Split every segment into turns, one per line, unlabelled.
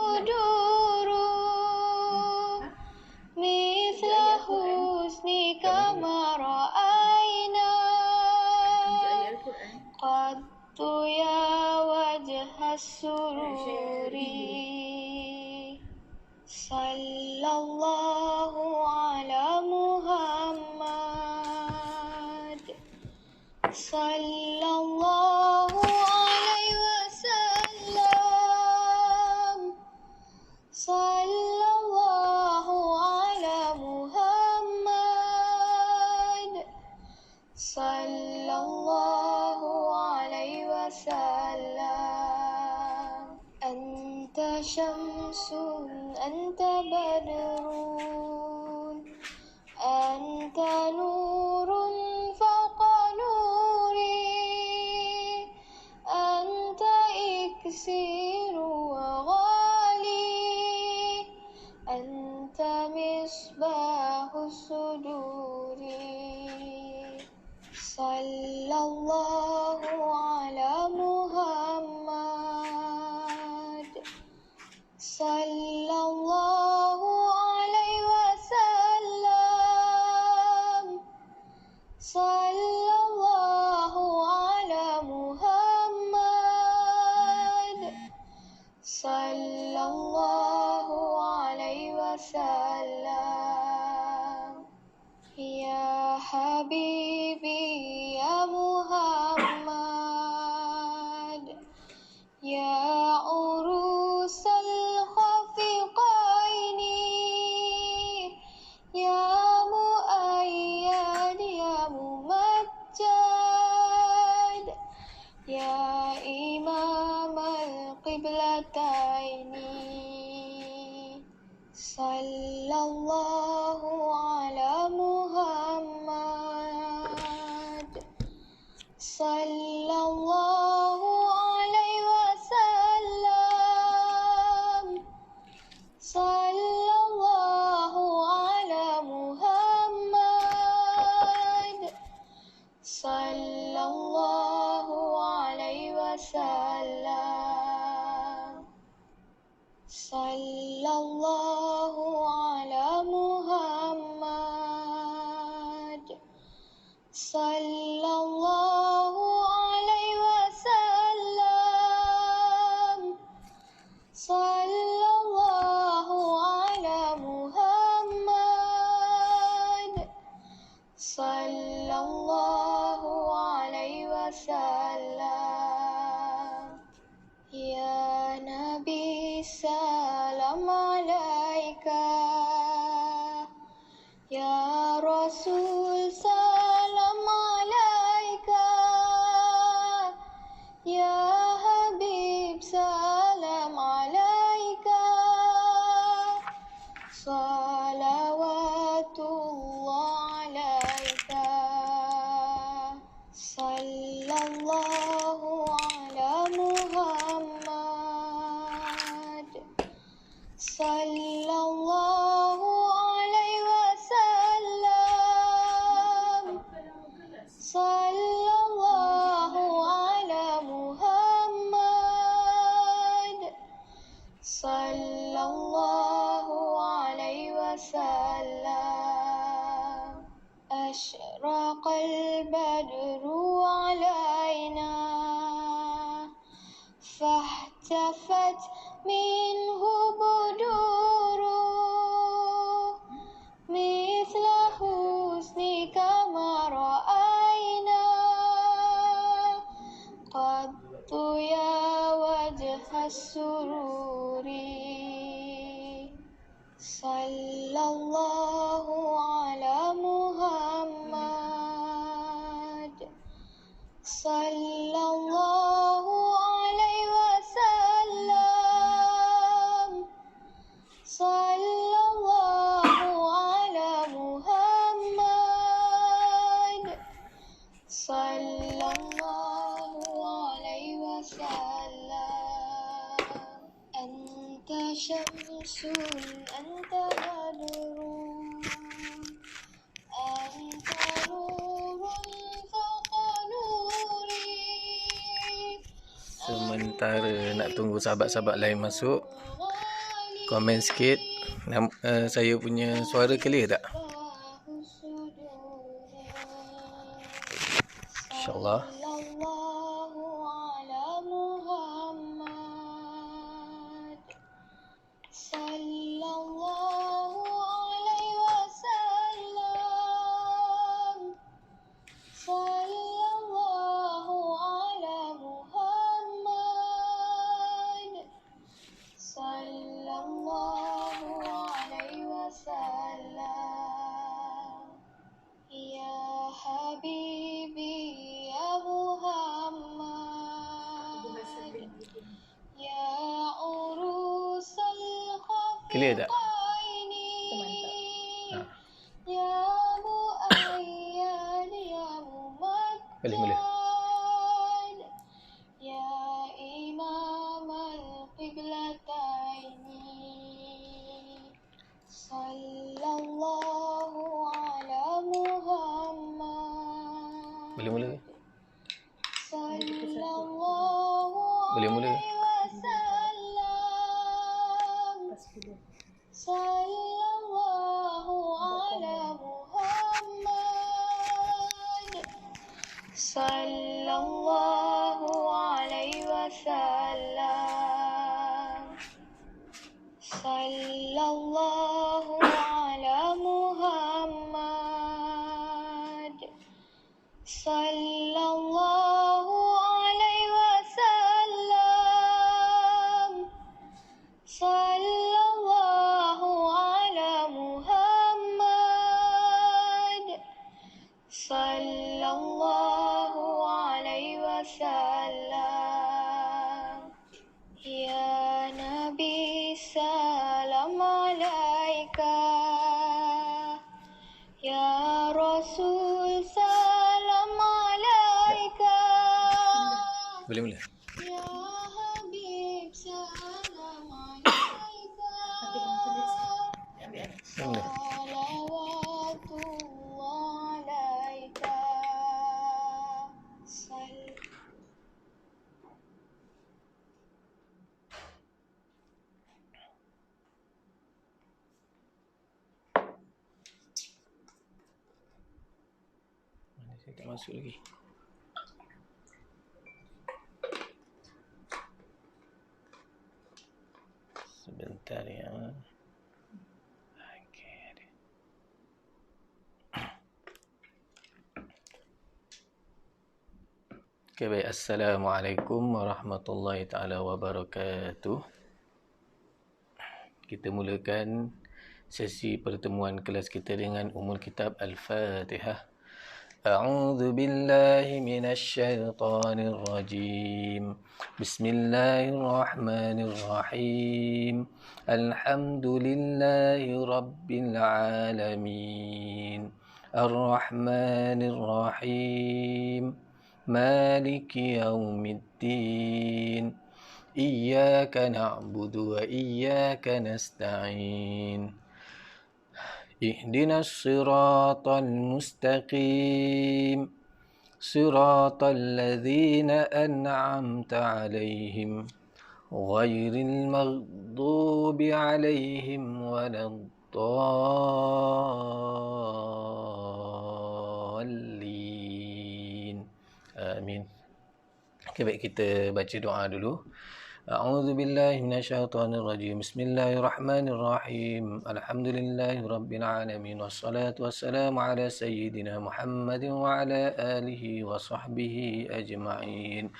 بدور مثل حسنك ما رأينا قط يا وجه السرور صلى الله على محمد صلى الله عليه وسلم صلى الله على محمد صلى الله عليه وسلم أنت شمس أنت بدر أنت نور فوق نوري أنت إكسير وغالي أنت مصباح الصدور صلى الله على محمد صلى الله عليه وسلم صلى الله على محمد صلى الله عليه وسلم يا حبيبي يا محمد يا عروس الخفقين يا مؤيد يا ممجد يا إمام القبلتين صلى الله على محمد صلى الله عليه وسلم صلى الله على محمد صلى الله عليه وسلم صلى الله على محمد صلى الله عليه وسلم صلى الله على محمد صلى الله عليه وسلم يا نبي سلام عليك يا رسول سلام عليك يا حبيب سلام عليك صلوات الله عليك صلى الله على محمد صلى الله عليه وسلم صلى الله على محمد صلى الله عليه وسلم أشرق البدر علينا فاحتفت منه بدور مثل حسنك ما رأينا قط يا وجه السرور صلى الله على محمد صلى الله عليه وسلم صلى الله على محمد صلى الله عليه وسلم أنت شمس أنت بدر أنت نور فوق نوري.
Sementara nak tunggu sahabat-sahabat lain masuk, Komen sikit. Saya punya suara clear tak? InsyaAllah.
Sallallahu ala Muhammad. Sallallahu alaihi wasallam. Sallallahu ala Muhammad. Sallallahu alaihi wasallam. Ya Habibi ya Muhammad. Ya urusal
Clear tak?
khafiqaini.
Ha.
Ya mu'ayyad ya
Boleh.
mumattad. Ya imam al-qiblataini. Sallallahu ala Muhammad.
Boleh mula.
Sallallahu
Boleh mula.
alaihi wasallam. Sallallahu ala Muhammad. Sallallahu alaihi wasallam. Sallallahu ala Muhammad. Sallallahu alaihi wasallam. Sallallahu ala Muhammad. Sallallahu alaihi wasallam. Ya Nabi salam alaika. Ya Rasul salam alaika.
Boleh mula.
Ya Habib salam alaika.
Mula.
Salawatullah alaika.
Saya tak masuk lagi. Sebentar ya. Okey. Okey, baik. Assalamualaikum warahmatullahi taala wabarakatuh. Kita mulakan sesi pertemuan kelas kita dengan Ummul Kitab Al-Fatihah. A'udzu billahi minasy syaithanir rajim. Bismillahirrahmanirrahim. Alhamdulillahi rabbil alamin. Ar-Rahmanir Rahim. Maliki yaumiddin. Iyyaka na'budu wa iyyaka nasta'in. Ihdinas siratal mustaqim. Siratal ladzina an'amta 'alaihim ghairil maghdubi 'alaihim waladdallin. Amin. Okey, baik, kita baca doa dulu. A'udzu billahi minasyaitonir rajim. Bismillahirrahmanirrahim. Alhamdulillahi rabbil alamin wassalatu wassalamu ala sayyidina Muhammadin wa ala alihi wa sahbihi ajma'in.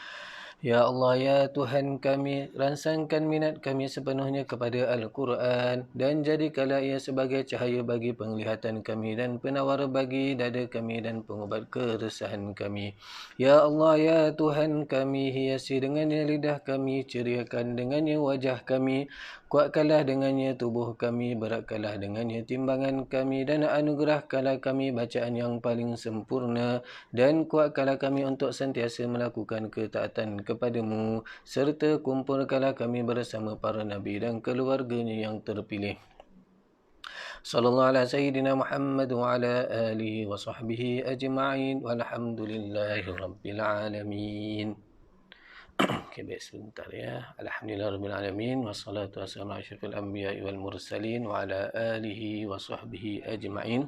Ya Allah, ya Tuhan kami, rangsangkan minat kami sepenuhnya kepada Al-Quran dan jadikanlah ia sebagai cahaya bagi penglihatan kami dan penawar bagi dada kami dan pengubat keresahan kami. Ya Allah, ya Tuhan kami, hiasi dengannya lidah kami, ceriakan dengannya wajah kami, kuatkanlah dengannya tubuh kami, beratkanlah dengannya timbangan kami, dan anugerahkanlah kami bacaan yang paling sempurna, dan kuatkanlah kami untuk sentiasa melakukan ketaatan kepadamu, serta kumpulkanlah kami bersama para nabi dan keluarganya yang terpilih. Sallallahu ala sayyidina Muhammad wa ala alihi wa sahbihi ajma'in walhamdulillahi rabbil alamin. Okey, baik sebentar ya. Alhamdulillah alamin wassalatu wassalamu ala asyrafil anbiya'i wal mursalin wa ala alihi wa sahbihi ajma'in.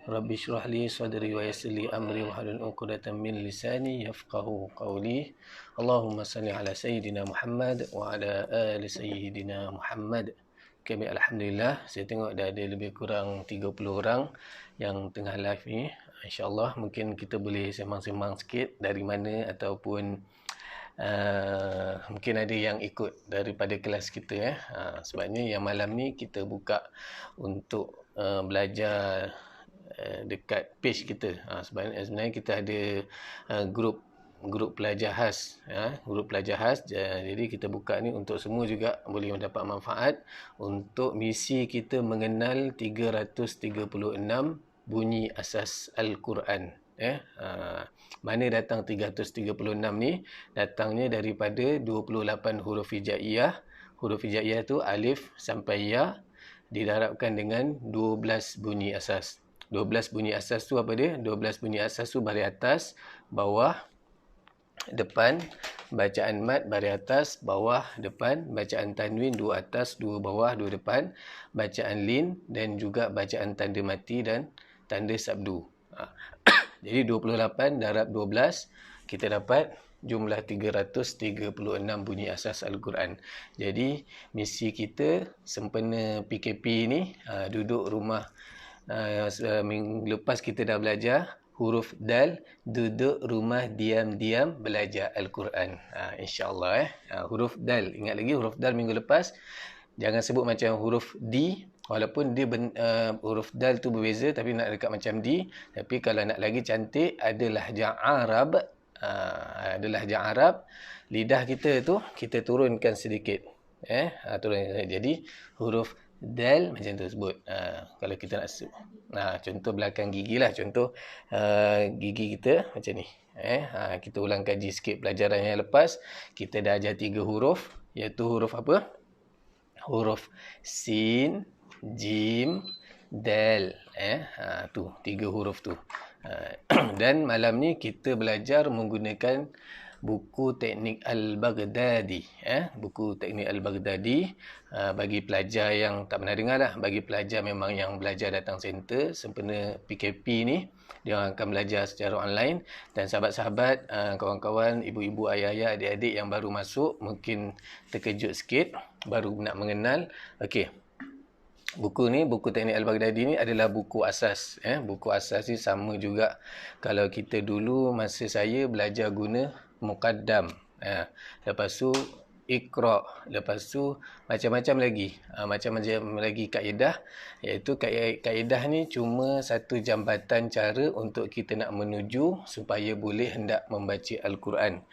Rabbi shrah li sadri wa yassir li amri wa hlul 'uqdatam min lisani yafqahu qawli. Allahumma salli ala sayyidina Muhammad wa ala ali sayyidina Muhammad. Okey, baik, alhamdulillah saya tengok dah ada lebih kurang 30 orang yang tengah live ni. InsyaAllah mungkin kita boleh sembang-sembang sikit dari mana ataupun mungkin ada yang ikut daripada kelas kita sebabnya yang malam ni kita buka untuk belajar dekat page kita. Sebenarnya kita ada grup pelajar khas, grup pelajar khas. Jadi kita buka ni untuk semua juga boleh mendapat manfaat untuk misi kita mengenal 336 bunyi asas Al-Quran. Mana datang 336 ni? Datangnya daripada 28 huruf hijaiyah. Huruf hijaiyah tu alif sampai ya didarabkan dengan 12 bunyi asas. 12 bunyi asas tu apa dia? 12 bunyi asas tu baris atas, bawah, depan, bacaan mat baris atas, bawah, depan, bacaan tanwin dua atas, dua bawah, dua depan, bacaan lin dan juga bacaan tanda mati dan tanda sabdu. Jadi 28 darab 12 kita dapat jumlah 336 bunyi asas Al-Quran. Jadi misi kita sempena PKP ni, duduk rumah, minggu lepas kita dah belajar huruf dal, duduk rumah diam-diam belajar Al-Quran. InsyaAllah huruf dal, ingat lagi huruf dal minggu lepas. Jangan sebut macam huruf D, walaupun dia huruf dal tu berbeza tapi nak dekat macam D. Tapi kalau nak lagi cantik adalah Arab, adalah Arab. Lidah kita tu kita turunkan sedikit. Turunkan. Jadi huruf dal macam tu sebut. Kalau kita nak sebut. Contoh belakang gigi lah. Contoh gigi kita macam ni. Kita ulang kaji sikit pelajaran yang lepas. Kita dah ajar 3 huruf. Iaitu huruf apa? Huruf sin, jim, dal. Tu 3 huruf tu. Dan malam ni kita belajar menggunakan buku teknik Al-Baghdadi. Buku teknik Al-Baghdadi. Bagi pelajar yang tak pernah dengar lah, bagi pelajar memang yang belajar datang center sempena PKP ni, dia akan belajar secara online. Dan sahabat-sahabat, kawan-kawan, ibu-ibu, ayah-ayah, adik-adik yang baru masuk mungkin terkejut sikit, baru nak mengenal. Okey, buku ni, buku teknik Al-Baghdadi ni adalah buku asas. Buku asas ni sama juga kalau kita dulu masa saya belajar guna Muqaddam. Lepas tu Iqra. Lepas tu macam-macam lagi. Macam-macam lagi kaedah. Iaitu kaedah ni cuma satu jambatan cara untuk kita nak menuju supaya boleh hendak membaca Al-Quran.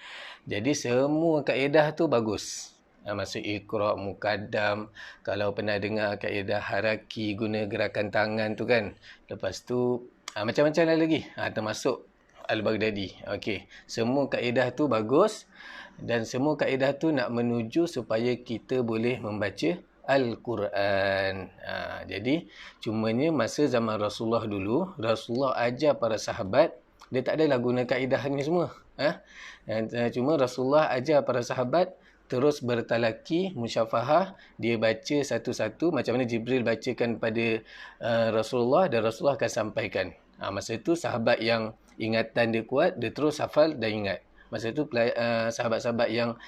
Jadi semua kaedah tu bagus. Maksud Iqra, Muqaddam. Kalau pernah dengar kaedah haraki guna gerakan tangan tu kan. Lepas tu macam-macam lagi. Termasuk Al-Baghdadi. Okey, semua kaedah tu bagus. Dan semua kaedah tu nak menuju supaya kita boleh membaca Al-Quran. Jadi cumanya masa zaman Rasulullah dulu, Rasulullah ajar para sahabat, dia tak adalah guna kaedah ni semua. Cuma Rasulullah ajar para sahabat terus bertalaki, musyafahah, dia baca satu-satu macam mana Jibril bacakan pada Rasulullah dan Rasulullah akan sampaikan. Masa itu sahabat yang ingatan dia kuat, dia terus hafal dan ingat. Masa itu sahabat-sahabat yang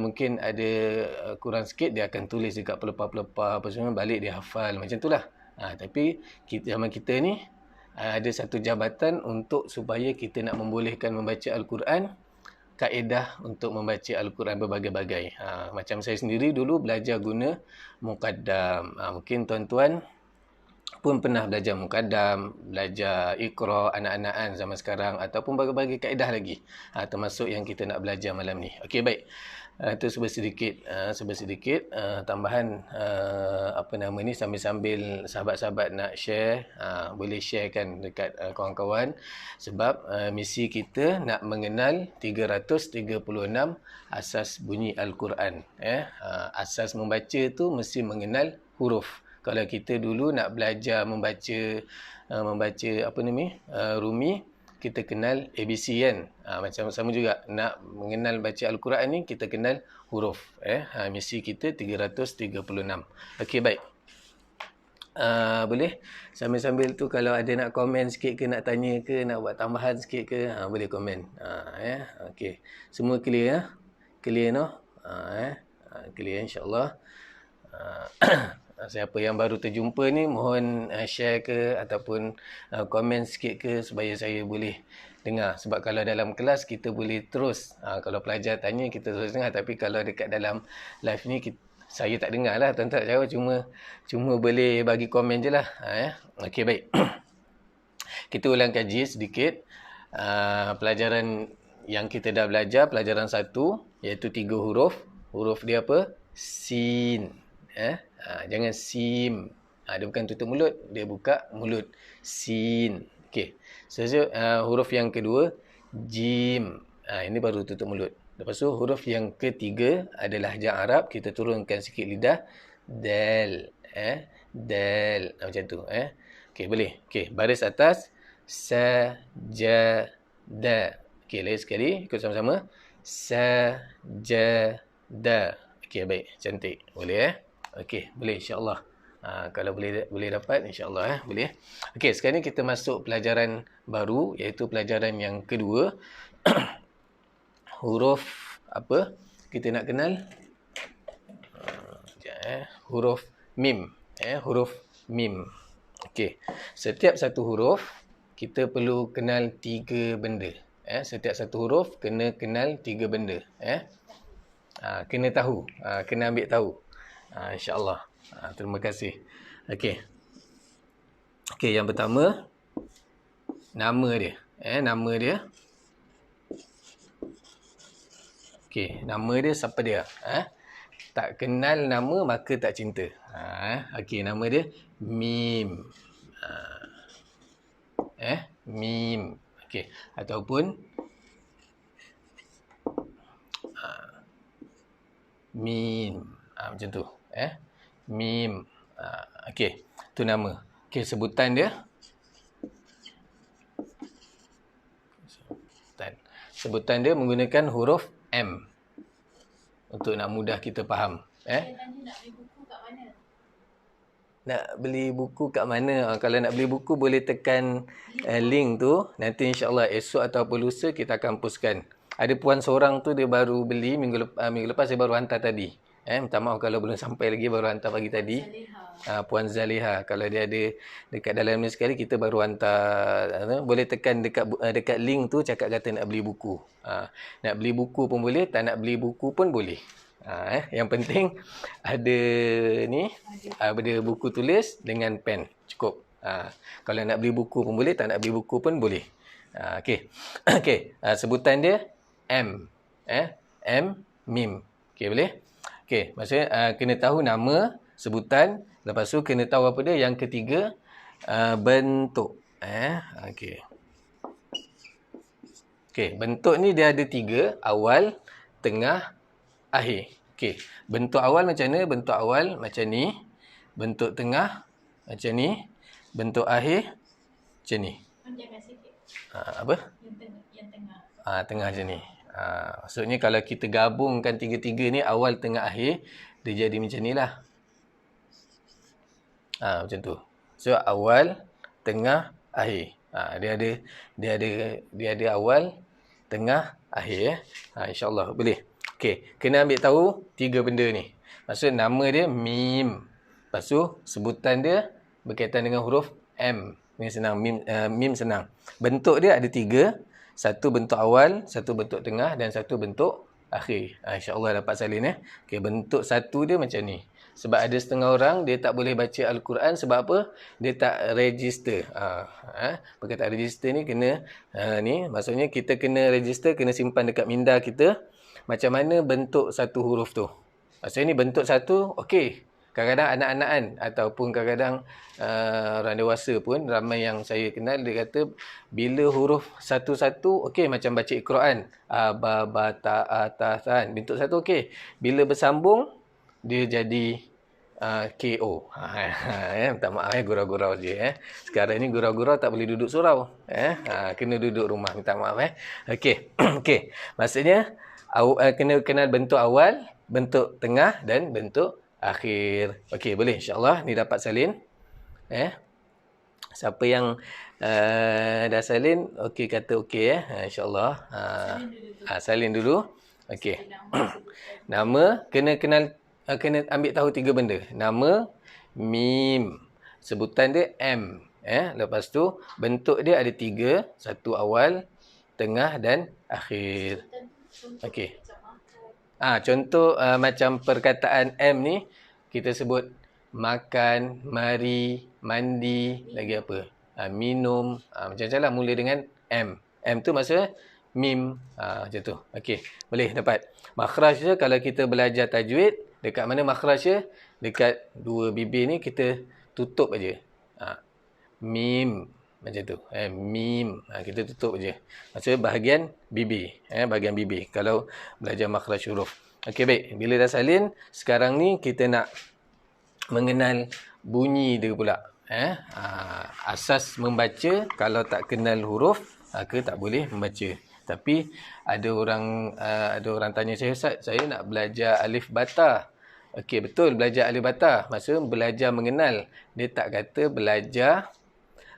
mungkin ada kurang sikit, dia akan tulis dekat pelepah-pelepah apa semua, balik dia hafal macam itulah. Tapi zaman kita ni ada satu jabatan untuk supaya kita nak membolehkan membaca Al-Quran, kaedah untuk membaca Al-Quran berbagai-bagai. Macam saya sendiri dulu belajar guna Muqaddam. Mungkin tuan-tuan pun pernah belajar Muqaddam, belajar Iqra, anak-anakan zaman sekarang, ataupun berbagai kaedah lagi. Termasuk yang kita nak belajar malam ni. Okey, baik. Itu sedikit tambahan ni sambil-sambil sahabat-sahabat nak share, boleh sharekan dekat kawan-kawan, sebab misi kita nak mengenal 336 asas bunyi Al-Quran. Asas membaca tu mesti mengenal huruf. Kalau kita dulu nak belajar membaca Rumi, kita kenal ABC kan. Macam sama juga nak mengenal baca Al-Quran ni kita kenal huruf. Misi kita 336. Okey, baik. Boleh sambil-sambil tu kalau ada nak komen sikit ke, nak tanya ke, nak buat tambahan sikit ke, boleh komen. Okey. Semua clear ya? Clear no? Clear insya-Allah. Siapa yang baru terjumpa ni mohon share ke ataupun komen sikit ke supaya saya boleh dengar. Sebab kalau dalam kelas kita boleh terus kalau pelajar tanya kita terus dengar, tapi kalau dekat dalam live ni saya tak dengar lah tuan-tuan, tak jawab, cuma boleh bagi komen je lah. Okey, baik. Kita ulang kaji sedikit pelajaran yang kita dah belajar, pelajaran 1 iaitu 3 huruf. Huruf dia apa? Sin. Jangan sim. Dia bukan tutup mulut, dia buka mulut. Sin. Okey. Huruf yang kedua jim. Ini baru tutup mulut. Lepas tu huruf yang ketiga adalah lahjah Arab, kita turunkan sikit lidah. Dal. Dal. Macam tu. Okey, boleh. Okey, baris atas sajada. Okey, lagi sekali ikut sama-sama. Sajada. Okey, baik. Cantik. Boleh Okey, boleh insya-Allah. Kalau boleh dapat insya-Allah boleh. Okey, sekarang ni kita masuk pelajaran baru iaitu pelajaran yang kedua. Huruf apa? Kita nak kenal huruf mim. Huruf mim. Okey. Setiap satu huruf kita perlu kenal 3 benda. Setiap satu huruf kena kenal 3 benda. Kena tahu, kena ambil tahu. InsyaAllah. Terima kasih. Okey. Okey, yang pertama nama dia. Nama dia. Okey, nama dia siapa dia? Tak kenal nama maka tak cinta. Okey, nama dia Mim. Mim. Okey, ataupun Mim. Macam tu. Mim. Okey, tu nama. Okey, sebutan dia. Sebutan dia menggunakan huruf M. Untuk nak mudah kita faham. Nak beli buku kat mana? Kalau nak beli buku boleh tekan link tu. Nanti insya-Allah esok ataupun lusa kita akan postkan. Ada puan seorang tu dia baru beli minggu lepas saya baru hantar tadi. Minta maaf kalau belum sampai lagi, baru hantar pagi tadi. Puan Zaliha. Kalau dia ada dekat dalam ni sekali, kita baru hantar. Boleh tekan dekat link tu, cakap kata nak beli buku. Nak beli buku pun boleh, tak nak beli buku pun boleh. Yang penting ada ni, ada buku tulis dengan pen. Cukup. Kalau nak beli buku pun boleh, tak nak beli buku pun boleh. Okey. Okey. Sebutan dia M. M, Mim. Okey, boleh? Okey, maksudnya kena tahu nama, sebutan, lepas tu kena tahu apa dia. Yang ketiga, bentuk. Okey. Okey, bentuk ni dia ada 3, awal, tengah, akhir. Okey, bentuk awal macam mana? Bentuk awal macam ni. Bentuk tengah macam ni. Bentuk akhir macam ni. Apa? Yang tengah. Tengah macam ni. Maksudnya kalau kita gabungkan 3-3 ni, awal, tengah, akhir, dia jadi macam ni lah. Macam tu. So awal, tengah, akhir. Dia ada awal, tengah, akhir. InsyaAllah boleh. Okey, kena ambil tahu 3 benda ni. Maksud nama dia Mim. Lepas tu sebutan dia berkaitan dengan huruf M. Ni senang, Mim senang. Bentuk dia ada 3. Satu bentuk awal, satu bentuk tengah dan satu bentuk akhir. InsyaAllah dapat salin. Okey, bentuk satu dia macam ni. Sebab ada setengah orang dia tak boleh baca Al-Quran sebab apa? Dia tak register. Perkataan register ni kena ni, maksudnya kita kena register, kena simpan dekat minda kita macam mana bentuk satu huruf tu. Maksudnya ni bentuk satu, okey. Kadang-kadang anak-anak kan, ataupun kadang-kadang orang dewasa pun, ramai yang saya kenal, dia kata bila huruf satu-satu, okey, macam baca Al-Quran. Ba, ba, ta, a, ta, san. Bentuk satu okey. Bila bersambung, dia jadi KO. Minta maaf gurau-gurau je. Sekarang ni gurau-gurau tak boleh duduk surau. Kena duduk rumah. Minta maaf. Okey. Okey. Maksudnya kena kenal bentuk awal, bentuk tengah dan bentuk akhir. Okey, boleh insya-Allah ni dapat salin. Siapa yang dah salin, okey kata okey insya-Allah. Salin dulu. Okey. Nama kena kenal, kena ambil tahu 3 benda. Nama, mim. Sebutan dia M. Lepas tu bentuk dia ada 3, satu awal, tengah dan akhir. Okey. Contoh macam perkataan M ni kita sebut makan, mari, mandi, lagi apa? Minum. Macam-macam lah mula dengan M. M tu maksudnya mim. Macam tu. Okey. Boleh dapat. Makhraj dia kalau kita belajar tajwid, dekat mana makhraj dia? Dekat dua bibir ni kita tutup aja. Mim. Macam tu. Mim. Kita tutup aja. Maksudnya bahagian bibir. Bahagian bibir. Kalau belajar makhraj huruf. Okey, baik. Bila dah salin, sekarang ni kita nak mengenal bunyi dia pula. Asas membaca, kalau tak kenal huruf, maka tak boleh membaca. Tapi ada orang tanya saya, Ustaz, saya nak belajar alif bata. Okey, betul belajar alif bata. Maksudnya belajar mengenal. Dia tak kata belajar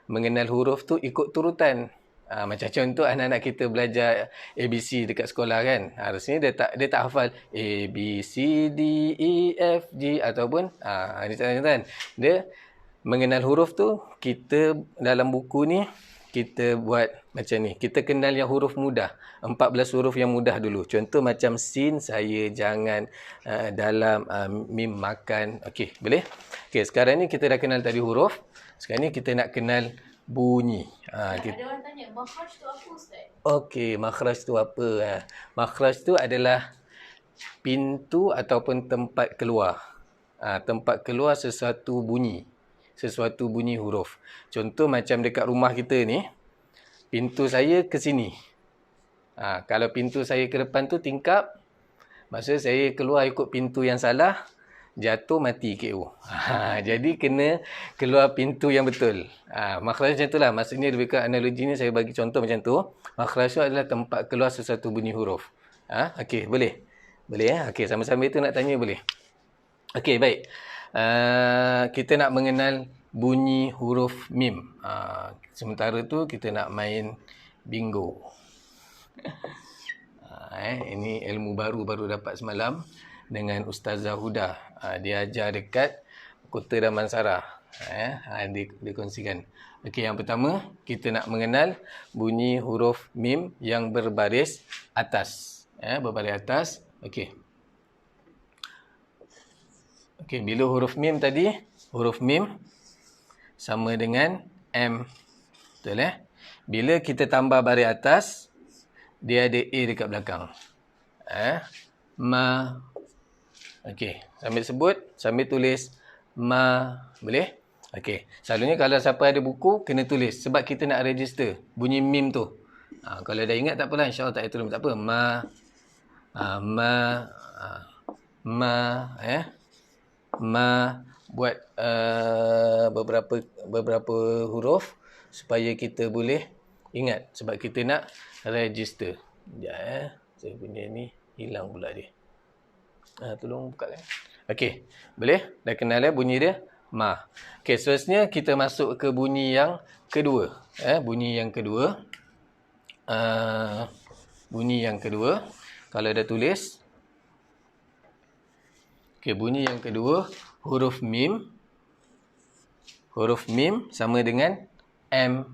mengenal huruf tu ikut turutan. Macam contoh anak-anak kita belajar ABC dekat sekolah kan. Rasanya dia tak hafal A, B, C, D, E, F, G ataupun dia tak kan. Dia mengenal huruf tu, kita dalam buku ni kita buat macam ni. Kita kenal yang huruf mudah. 14 huruf yang mudah dulu. Contoh macam sin, saya, jangan, dalam, mim, makan. Okey, boleh? Okey, sekarang ni kita dah kenal tadi huruf. Sekarang ni kita nak kenal bunyi.
Ada orang tanya, makhraj tu apa Ustaz?
Okey, makhraj tu apa? Makhraj tu adalah pintu ataupun tempat keluar. Tempat keluar sesuatu bunyi. Sesuatu bunyi huruf. Contoh macam dekat rumah kita ni, pintu saya ke sini. Kalau pintu saya ke depan tu tingkap, maksudnya saya keluar ikut pintu yang salah, jatuh mati KO. Jadi kena keluar pintu yang betul. Makhraj macam itulah. Maksudnya lebih kurang analogi ni saya bagi contoh macam tu. Makhraj tu adalah tempat keluar sesuatu bunyi huruf. Okey, boleh? Boleh Okey, sama-sama itu nak tanya boleh? Okey, baik. Kita nak mengenal bunyi huruf mim. Sementara tu kita nak main bingo. Ini ilmu baru dapat semalam dengan Ustazah Huda. Dia ajar dekat Kota Damansara. Dia kongsikan. Okey, yang pertama kita nak mengenal bunyi huruf mim yang berbaris atas. Berbaris atas. Okey. Okey, bila huruf mim tadi, huruf mim sama dengan M. Betul Bila kita tambah baris atas, dia ada A dekat belakang. Ma. Okey, sambil sebut, sambil tulis ma. Boleh? Okey. Selalunya kalau siapa ada buku, kena tulis. Sebab kita nak register bunyi mim tu. Kalau dah ingat tak apalah, insya-Allah tak payah tulis. Tak apa. Ma. Ma. Ma. Buat beberapa huruf supaya kita boleh ingat. Sebab kita nak register. Sekejap saya punya ni hilang pula dia. Tolong buka kan. Okey, boleh? Dah kenal bunyi dia? Ma. Okey, seterusnya kita masuk ke bunyi yang kedua. Bunyi yang kedua. Bunyi yang kedua. Kalau dah tulis. Okey, bunyi yang kedua. Huruf mim. Huruf mim sama dengan M.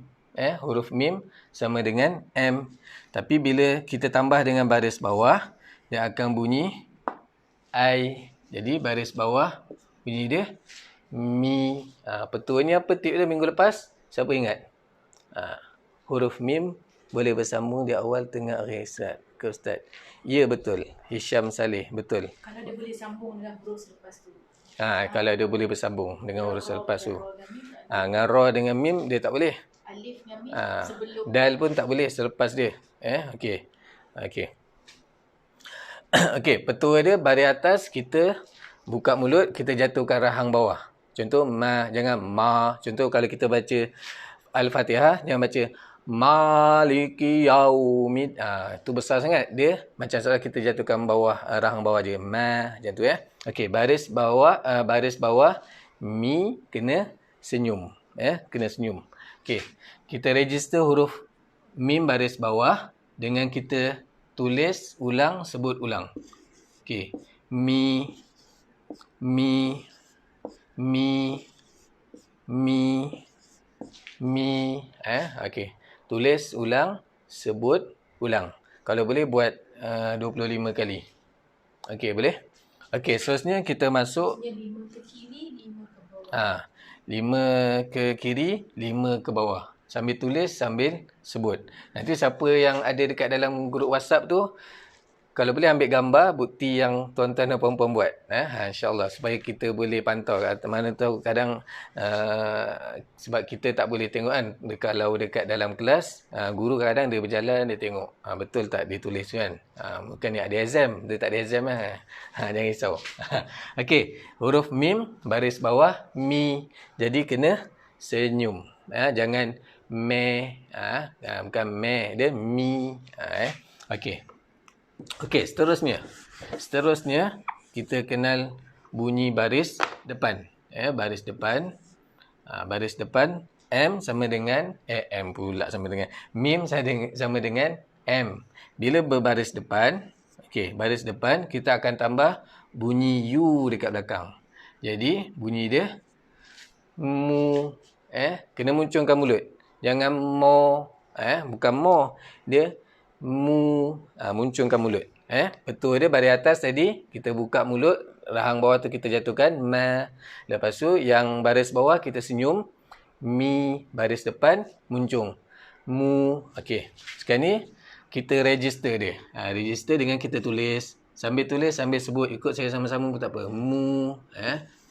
Huruf mim sama dengan M. Tapi bila kita tambah dengan baris bawah, dia akan bunyi I. Jadi baris bawah bunyi dia mi. Petuanya apa tip dia minggu lepas? Siapa ingat? Huruf mim boleh bersambung di awal, tengah, akhir. Ustaz. Ke Ustaz? Ya, betul. Hisham Saleh, betul.
Kalau dia boleh sambung dengan huruf selepas tu.
Kalau dia boleh bersambung dengan huruf selepas tu. Dengan ra dengan mim dia tak boleh.
Alif dengan mim sebelum.
Dal pun tak boleh selepas dia. Okey. Okey. Okey, petua dia baris atas kita buka mulut, kita jatuhkan rahang bawah. Contoh, jangan ma. Contoh, kalau kita baca Al-Fatihah, jangan baca Maliki Yaumid. Itu besar sangat. Dia macam seolah kita jatuhkan bawah, rahang bawah je. Macam tu ya. Okey, baris bawah, mi kena senyum. Kena senyum. Okey, kita register huruf mim baris bawah dengan kita tulis ulang, sebut ulang. Okey, mi, mi, mi, mi. Okey, tulis ulang, sebut ulang. Kalau boleh buat 25 kali. Okey, boleh? Okey, seterusnya kita masuk
5 ke kiri, 5 ke bawah.
5 ke kiri, 5 ke bawah. Sambil tulis, sambil sebut. Nanti siapa yang ada dekat dalam grup WhatsApp tu, kalau boleh ambil gambar bukti yang tuan-tuan dan puan-puan buat. InsyaAllah. Supaya kita boleh pantau. Mana tahu kadang sebab kita tak boleh tengok kan. Kalau dekat dalam kelas, guru kadang dia berjalan, dia tengok. Betul tak dia tulis kan. Bukan dia ada exam. Dia tak ada exam lah. Jangan risau. Okey. Huruf mim, baris bawah, mi. Jadi kena senyum. Jangan me. Bukan me. Dia mi. Okey. Okey, seterusnya kita kenal bunyi baris depan. Baris depan. Baris depan M sama dengan M pula sama dengan mim sama dengan M. Bila berbaris depan, okey, baris depan kita akan tambah bunyi U dekat belakang. Jadi bunyi dia mu, kena muncungkan mulut. Jangan mo, bukan mo. Dia mu, muncungkan mulut. Betul dia baris atas tadi kita buka mulut, rahang bawah tu kita jatuhkan ma. Lepas tu yang baris bawah kita senyum, mi, baris depan muncung mu. Okey, sekarang ni kita register dia. Register dengan kita tulis, sambil sebut, ikut saya sama-sama pun tak apa. Mu,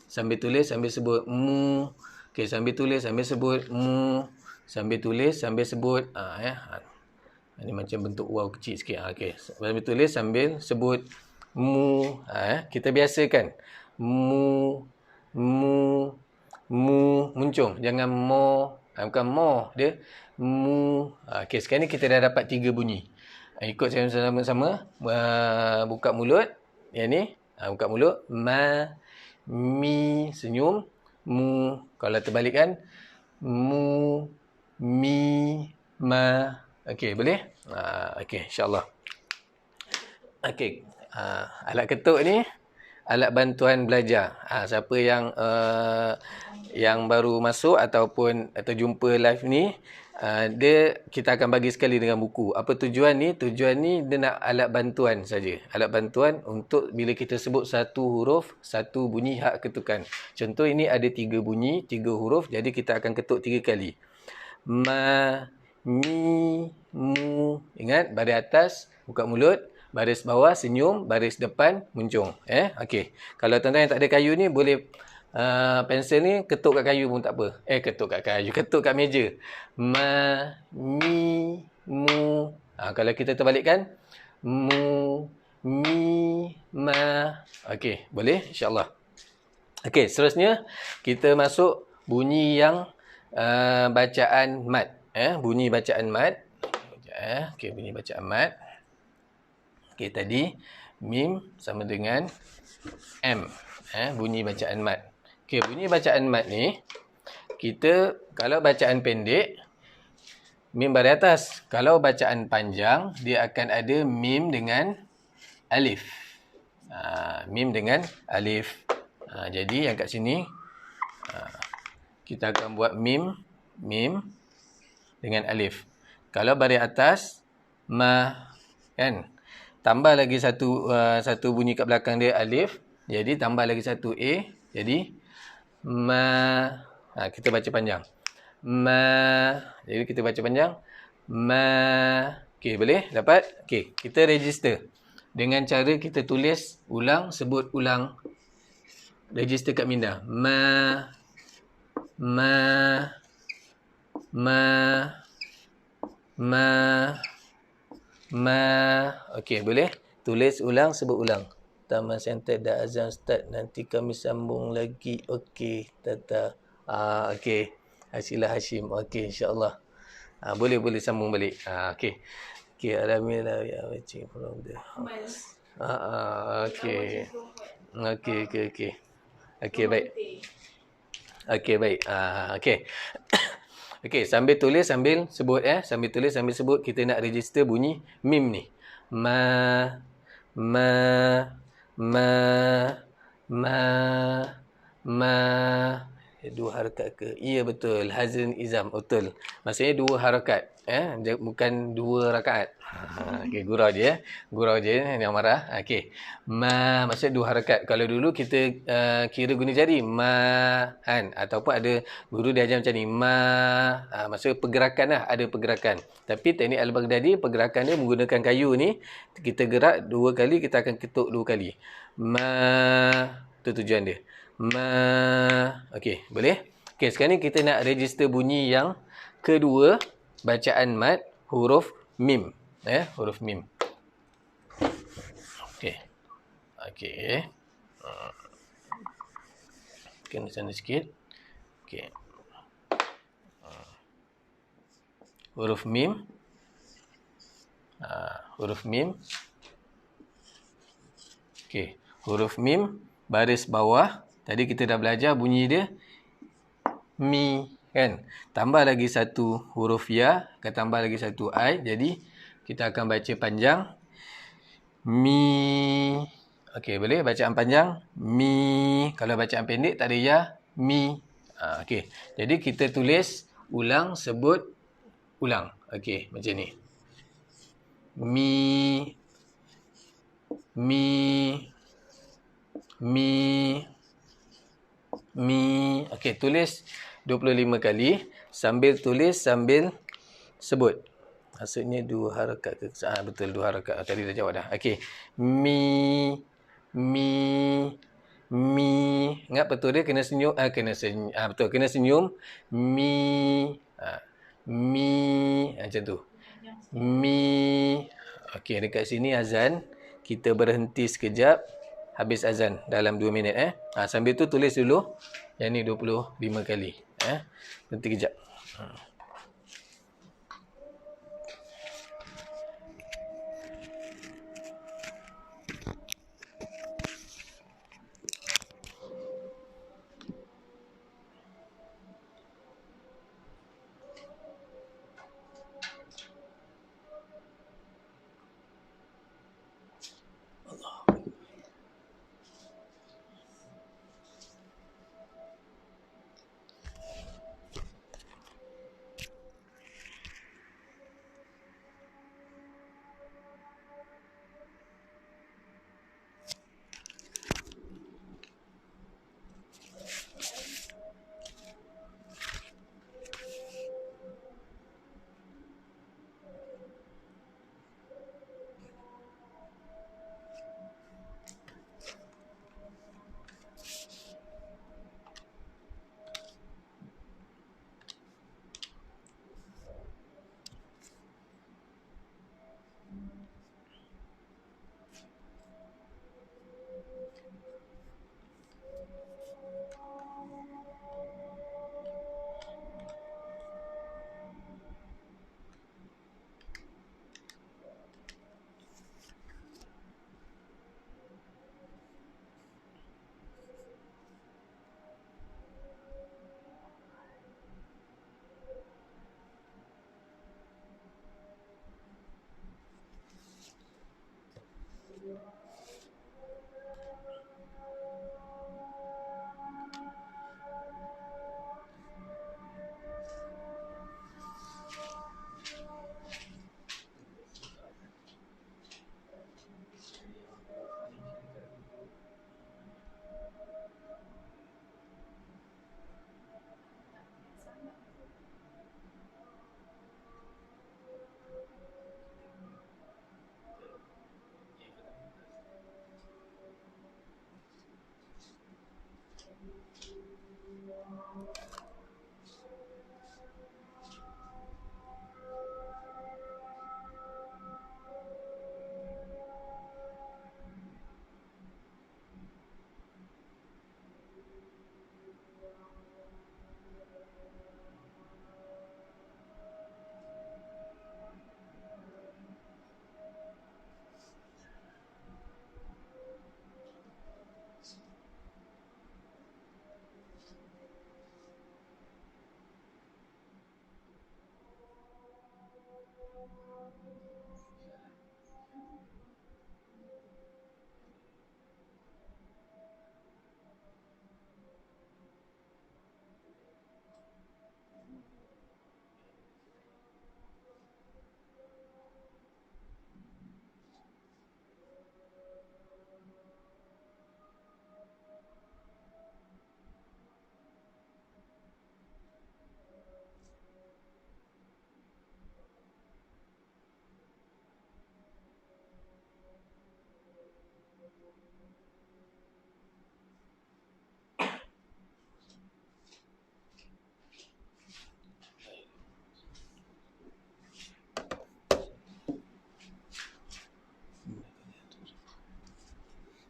sambil tulis sambil sebut mu. Okey, sambil tulis sambil sebut mu, sambil tulis sambil sebut. Ini macam bentuk waw kecil sikit. Okey. Sambil tulis sambil sebut mu. Kita biasakan. Mu, mu, mu, muncung. Jangan mo. Bukan mo. Dia mu. Okey, sekarang ni kita dah dapat 3 bunyi. Ikut saya sama-sama. Buka mulut. Yang ni. Buka mulut. Ma, mi, senyum. Mu. Kalau terbalikkan. Mu, mi, ma. Okey, boleh? Okey, insyaAllah. Okey, alat ketuk ni, alat bantuan belajar. Siapa yang baru masuk ataupun terjumpa live ni, kita akan bagi sekali dengan buku. Apa tujuan ni? Tujuan ni dia nak alat bantuan saja. Alat bantuan untuk bila kita sebut satu huruf, satu bunyi hak ketukan. Contoh ini ada 3 bunyi, 3 huruf, jadi kita akan ketuk 3 kali. Ma, mi, mu. Ingat, baris atas buka mulut, baris bawah senyum, baris depan muncung. Okey. Kalau tuan-tuan yang tak ada kayu ni boleh pensel ni ketuk kat kayu pun tak apa. Ketuk kat kayu, ketuk kat meja. Ma, mi, mu. Kalau kita terbalikkan, mu, mi, ma. Okey, boleh insya-Allah. Okey, seterusnya kita masuk bunyi yang bacaan mat. Bunyi bacaan mat. Okey, bunyi bacaan mat. Okey, tadi mim sama dengan M. Bunyi bacaan mat. Okey, bunyi bacaan mat ni kita kalau bacaan pendek mim baris atas. Kalau bacaan panjang dia akan ada mim dengan alif. Mim dengan alif. Jadi yang kat sini kita akan buat mim dengan alif. Kalau baris atas ma, kan? Tambah lagi satu bunyi kat belakang dia alif. Jadi tambah lagi satu a. Jadi ma. Kita baca panjang. Ma. Jadi kita baca panjang. Ma. Okey, boleh? Dapat? Okey, kita register. Dengan cara kita tulis ulang, sebut ulang. Register kat minda. Ma. Ma. Ma. Ma. Ma. Okey, boleh? Tulis ulang, sebut ulang. masa yang tak ada azan Ustaz. Nanti kami sambung lagi. Okey, Tata. Okey. Hasilah Hashim. Okey, insya-Allah. Boleh sambung balik. Okey. Okey, alhamdulillah ya watching from the house. Okey. Okey. Okey, baik. Okey, baik. Okey. Okey, sambil tulis sambil sebut Sambil tulis sambil sebut, kita nak register bunyi mim ni. Ma ma dua harakat ke? Ya, betul. Hazan izam, betul. Maksudnya dua harakat, bukan dua rakaat. Okey, gurau je yang marah. Okey. Maksud dua harakat. Kalau dulu kita kira guna jari, kan, ataupun ada guru dia ajar macam ni, maksud pergerakan lah, ada pergerakan. Tapi teknik Al-Baghdadi, pergerakan dia menggunakan kayu ni, kita gerak dua kali, kita akan ketuk dua kali. Itu tujuan dia. Okey, boleh? Okey, sekarang ni kita nak register bunyi yang kedua, bacaan mad huruf mim. Huruf mim. Okey. Kena sana sikit. Okey. Huruf mim. Huruf mim. Okey, huruf mim baris bawah. Tadi kita dah belajar bunyi dia mi, kan? Tambah lagi satu huruf ya, akan tambah lagi satu ai. Jadi kita akan baca panjang mi. Okey, boleh bacaan panjang mi. Kalau bacaan pendek tak ada ya, mi. Okey. Jadi kita tulis ulang, sebut ulang. Okey, macam ni. Mi. Okey, tulis 25 kali. Sambil tulis, sambil sebut. Maksudnya dua harakat ke? Betul, dua harakat. Tadi dah jawab dah. Okey. Mi. Ingat betul dia kena senyum. Betul, kena senyum. Mi. Macam tu. Mi. Okey, dekat sini azan. Kita berhenti sekejap. Habis azan dalam 2 minit. Sambil tu tulis dulu. Yang ni 25 kali. Berhenti kejap.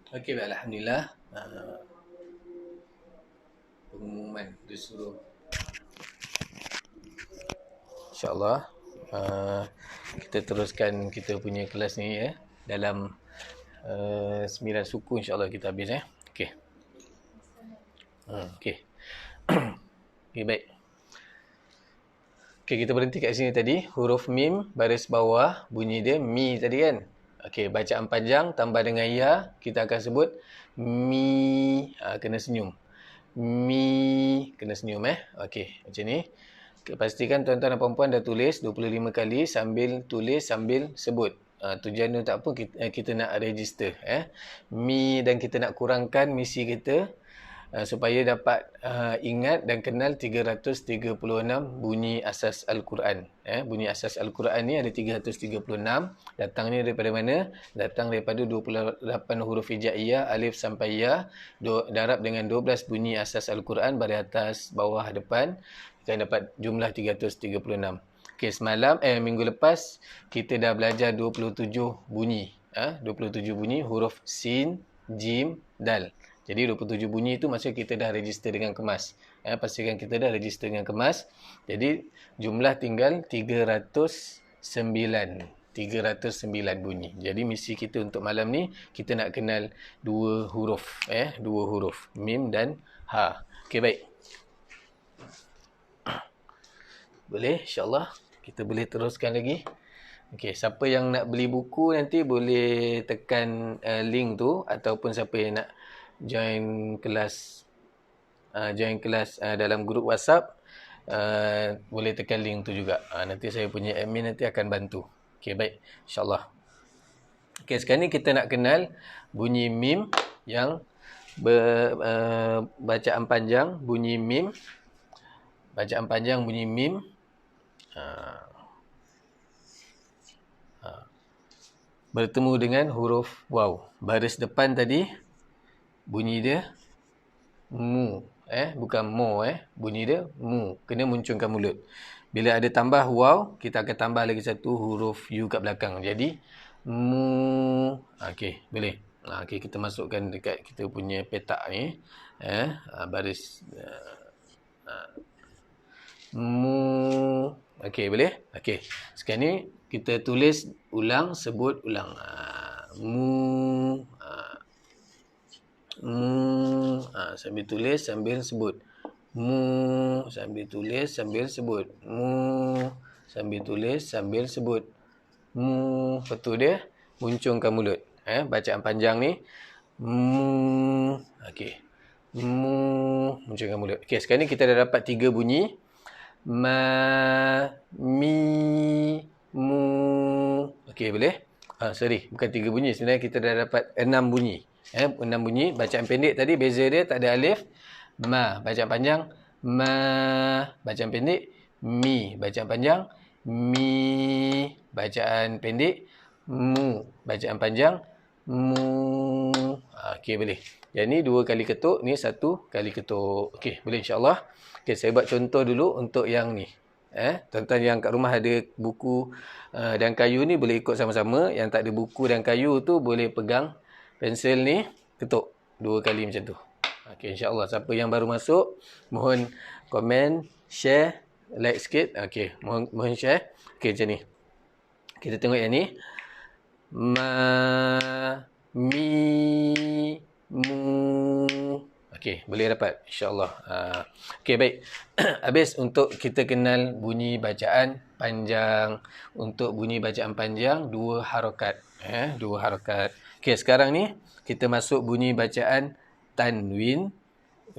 Okey, baik, alhamdulillah. Pengumuman dia suruh, InsyaAllah kita teruskan kita punya kelas ni ya. Dalam 9 suku insyaAllah kita habis ya. Okey. Okey. Okey, baik. Okey, kita berhenti kat sini tadi. Huruf mim baris bawah bunyi dia mi tadi kan. Okey, bacaan panjang tambah dengan ya, kita akan sebut mi. Kena senyum. Mi, kena senyum Okey, macam ni. Pastikan tuan-tuan dan puan-puan dah tulis 25 kali sambil tulis sambil sebut. Tujuan tu tak apa, kita nak register Mi, dan kita nak kurangkan misi kita supaya dapat ingat dan kenal 336 bunyi asas Al-Quran. Bunyi asas Al-Quran ni ada 336. Datang ni daripada mana? Datang daripada 28 huruf hijaiyah, alif sampai ya. Darab dengan 12 bunyi asas Al-Quran, baris atas, bawah, depan. Kita dapat jumlah 336. Okey, minggu lepas kita dah belajar 27 bunyi. 27 bunyi huruf sin, jim, dal. Jadi 27 bunyi itu maksud kita dah register dengan kemas. Pastikan kita dah register dengan kemas. Jadi jumlah tinggal 309 bunyi. Jadi misi kita untuk malam ni, kita nak kenal dua huruf. Dua huruf, mim dan ha. Okey, baik. Boleh, insyaAllah. Kita boleh teruskan lagi. Okey, siapa yang nak beli buku nanti boleh tekan link tu. Ataupun siapa yang nak join kelas dalam grup WhatsApp, boleh tekan link tu juga. Nanti saya punya admin nanti akan bantu. Okey, baik. InsyaAllah. Okey, sekarang ni kita nak kenal bunyi mim yang bacaan panjang bunyi mim. Bacaan panjang bunyi mim. Bertemu dengan huruf waw. Baris depan tadi bunyi dia mu. Bukan mo. Bunyi dia mu. Kena muncungkan mulut. Bila ada tambah waw, kita akan tambah lagi satu huruf u kat belakang. Jadi mu. Okey, boleh. Okey, kita masukkan dekat kita punya petak ni. Baris mu. Okey, boleh? Okey. Sekarang ni kita tulis ulang, sebut ulang. Mu. Mu. Sambil tulis sambil sebut. Mu. Sambil tulis sambil sebut. Mu. Sambil tulis sambil sebut. Mu. Betul dia muncungkan mulut. Bacaan panjang ni. Mu. Okey. Mu. Muncungkan mulut. Okey, sekarang ni kita dah dapat 3 bunyi. Ma, mi, mu. Okey, boleh? Sorry, bukan 3 bunyi. Sebenarnya kita dah dapat 6 bunyi. 6 bunyi. Bacaan pendek tadi, beza dia tak ada alif. Ma. Bacaan panjang. Ma. Bacaan pendek. Mi. Bacaan panjang. Mi. Bacaan pendek. Mu. Bacaan panjang. Mu. Okey, boleh. Yang ni 2 kali ketuk. Ni 1 kali ketuk. Okey, boleh insyaAllah. Okey, saya buat contoh dulu untuk yang ni. Tuan-tuan yang kat rumah ada buku dan kayu ni boleh ikut sama-sama. Yang tak ada buku dan kayu tu boleh pegang pensel ni, ketuk 2 kali macam tu. Okey, insyaAllah. Siapa yang baru masuk, mohon komen, share, like sikit. Okey, mohon share. Okey, macam ni. Kita tengok yang ni. Ma, mi, mu. Okey, boleh dapat insyaAllah. Okey, baik. Habis untuk kita kenal bunyi bacaan panjang. Untuk bunyi bacaan panjang, 2 harakat. 2 harakat. Okey, sekarang ni kita masuk bunyi bacaan tanwin,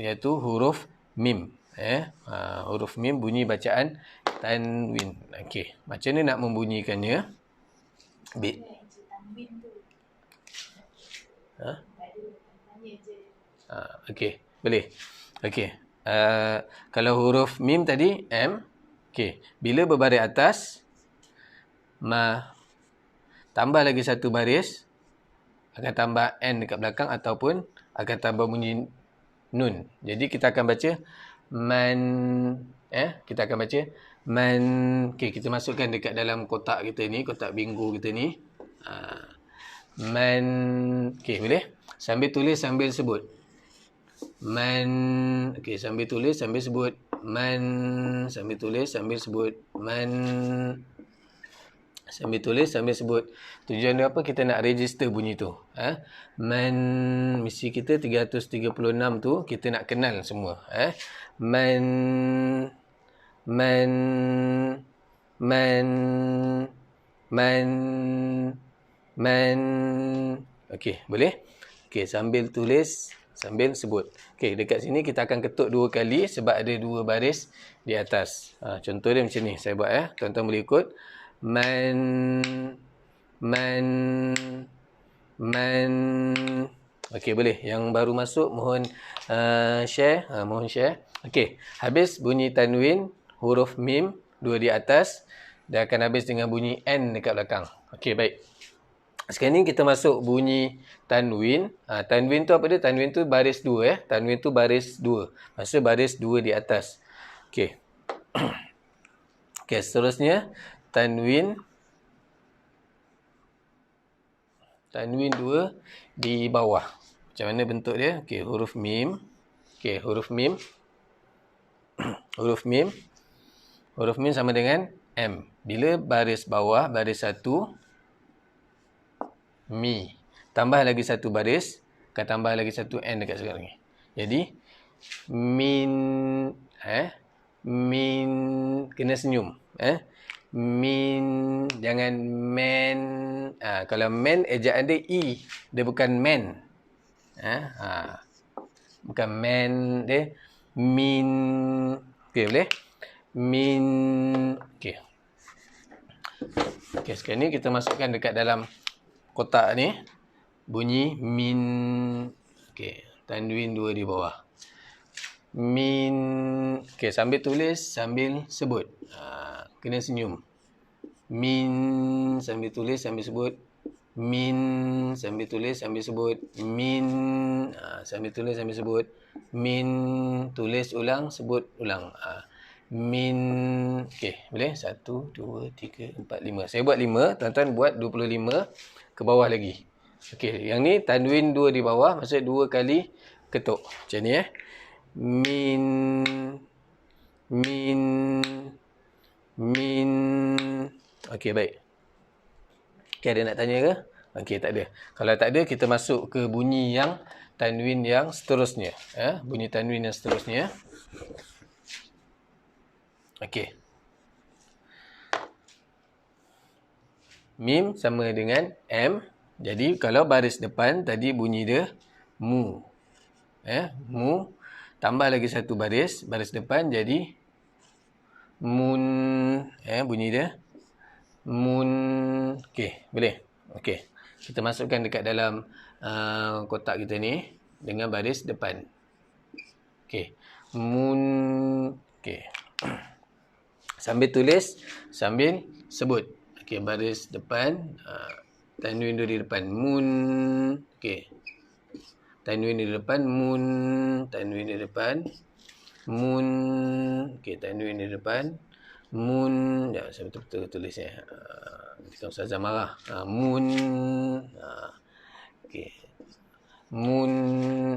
iaitu huruf mim. Huruf mim, bunyi bacaan tanwin. Okey, macam ni nak membunyikannya? Okey, boleh. Okey. Kalau huruf mim tadi, M. Okey. Bila berbaris atas, ma. Tambah lagi 1 baris, akan tambah N dekat belakang ataupun akan tambah bunyi nun. Jadi kita akan baca man. Kita akan baca man. Okey, kita masukkan dekat dalam kotak kita ni, kotak bingo kita ni. Man. Okey, boleh? Sambil tulis, sambil sebut. Man. Okey, sambil tulis, sambil sebut. Man. Sambil tulis, sambil sebut. Man. Sambil tulis, sambil sebut. Tujuan dia apa? Kita nak register bunyi tu. Man. Misi kita 336 tu, kita nak kenal semua. Man. Man. Man. Man. Man. Okey, boleh? Okey, sambil tulis, sambil sebut. Okey, dekat sini kita akan ketuk 2 kali sebab ada 2 baris di atas. Contoh dia macam ni. Saya buat tuan-tuan boleh ikut. Man. Man. Man. Okey, boleh. Yang baru masuk mohon share. Mohon share. Okey, habis bunyi tanwin, huruf mim, 2 di atas. Dia akan habis dengan bunyi N dekat belakang. Okey, baik. Sekarang ni kita masuk bunyi tanwin. Tanwin tu apa dia? Tanwin tu baris 2. Tanwin tu baris 2. Maksud baris 2 di atas. Okey. Okey, seterusnya tanwin. Tanwin 2 di bawah. Macam mana bentuk dia? Okey, huruf mim. Okey, huruf mim. Huruf mim. Huruf mim sama dengan M. Bila baris bawah, baris 1, mi. Tambah lagi 1 baris, akan tambah lagi 1 N dekat sekarang ni. Jadi, min. Min. Kena senyum. Min. Jangan men. Kalau men, ejaan dia I. Dia bukan men. Bukan men. Dia min. Okey, boleh? Min. Okey. Okey, sekarang ni kita masukkan dekat dalam kotak ni. Bunyi min. Okey, tanwin 2 di bawah. Min. Okey, sambil tulis, sambil sebut. Kena senyum. Min. Sambil tulis, sambil sebut. Min. Sambil tulis, sambil sebut. Min. Sambil tulis, sambil sebut. Min. Tulis ulang, sebut ulang. Min. Okey, boleh? 1, 2, 3, 4, 5. Saya buat 5. Tuan-tuan buat 25 ke bawah lagi. Okey, yang ni tanwin 2 di bawah. Maksud 2 kali ketuk. Macam ni Min. Min. Min. Okey, baik. Okey, ada nak tanya ke? Okey, tak ada. Kalau tak ada, kita masuk ke bunyi yang tanwin yang seterusnya. Bunyi tanwin yang seterusnya. Okey. Mim sama dengan M. Jadi, kalau baris depan, tadi bunyi dia mu. Mu. Tambah lagi 1 baris. Baris depan jadi mun. Bunyi dia. Mun. Okey, boleh? Okey. Kita masukkan dekat dalam kotak kita ni dengan baris depan. Okey. Mun. Okey. Sambil tulis, sambil sebut. Okey, baris depan. Tanwin 2 di depan. Mun. Okey. Tanwin di depan. Mun. Tanwin di depan. Mun. Okey, tanwin di depan. Mun. Ya, saya betul-betul tulisnya. Nanti kan Ustazah marah. Mun. Okey. Mun.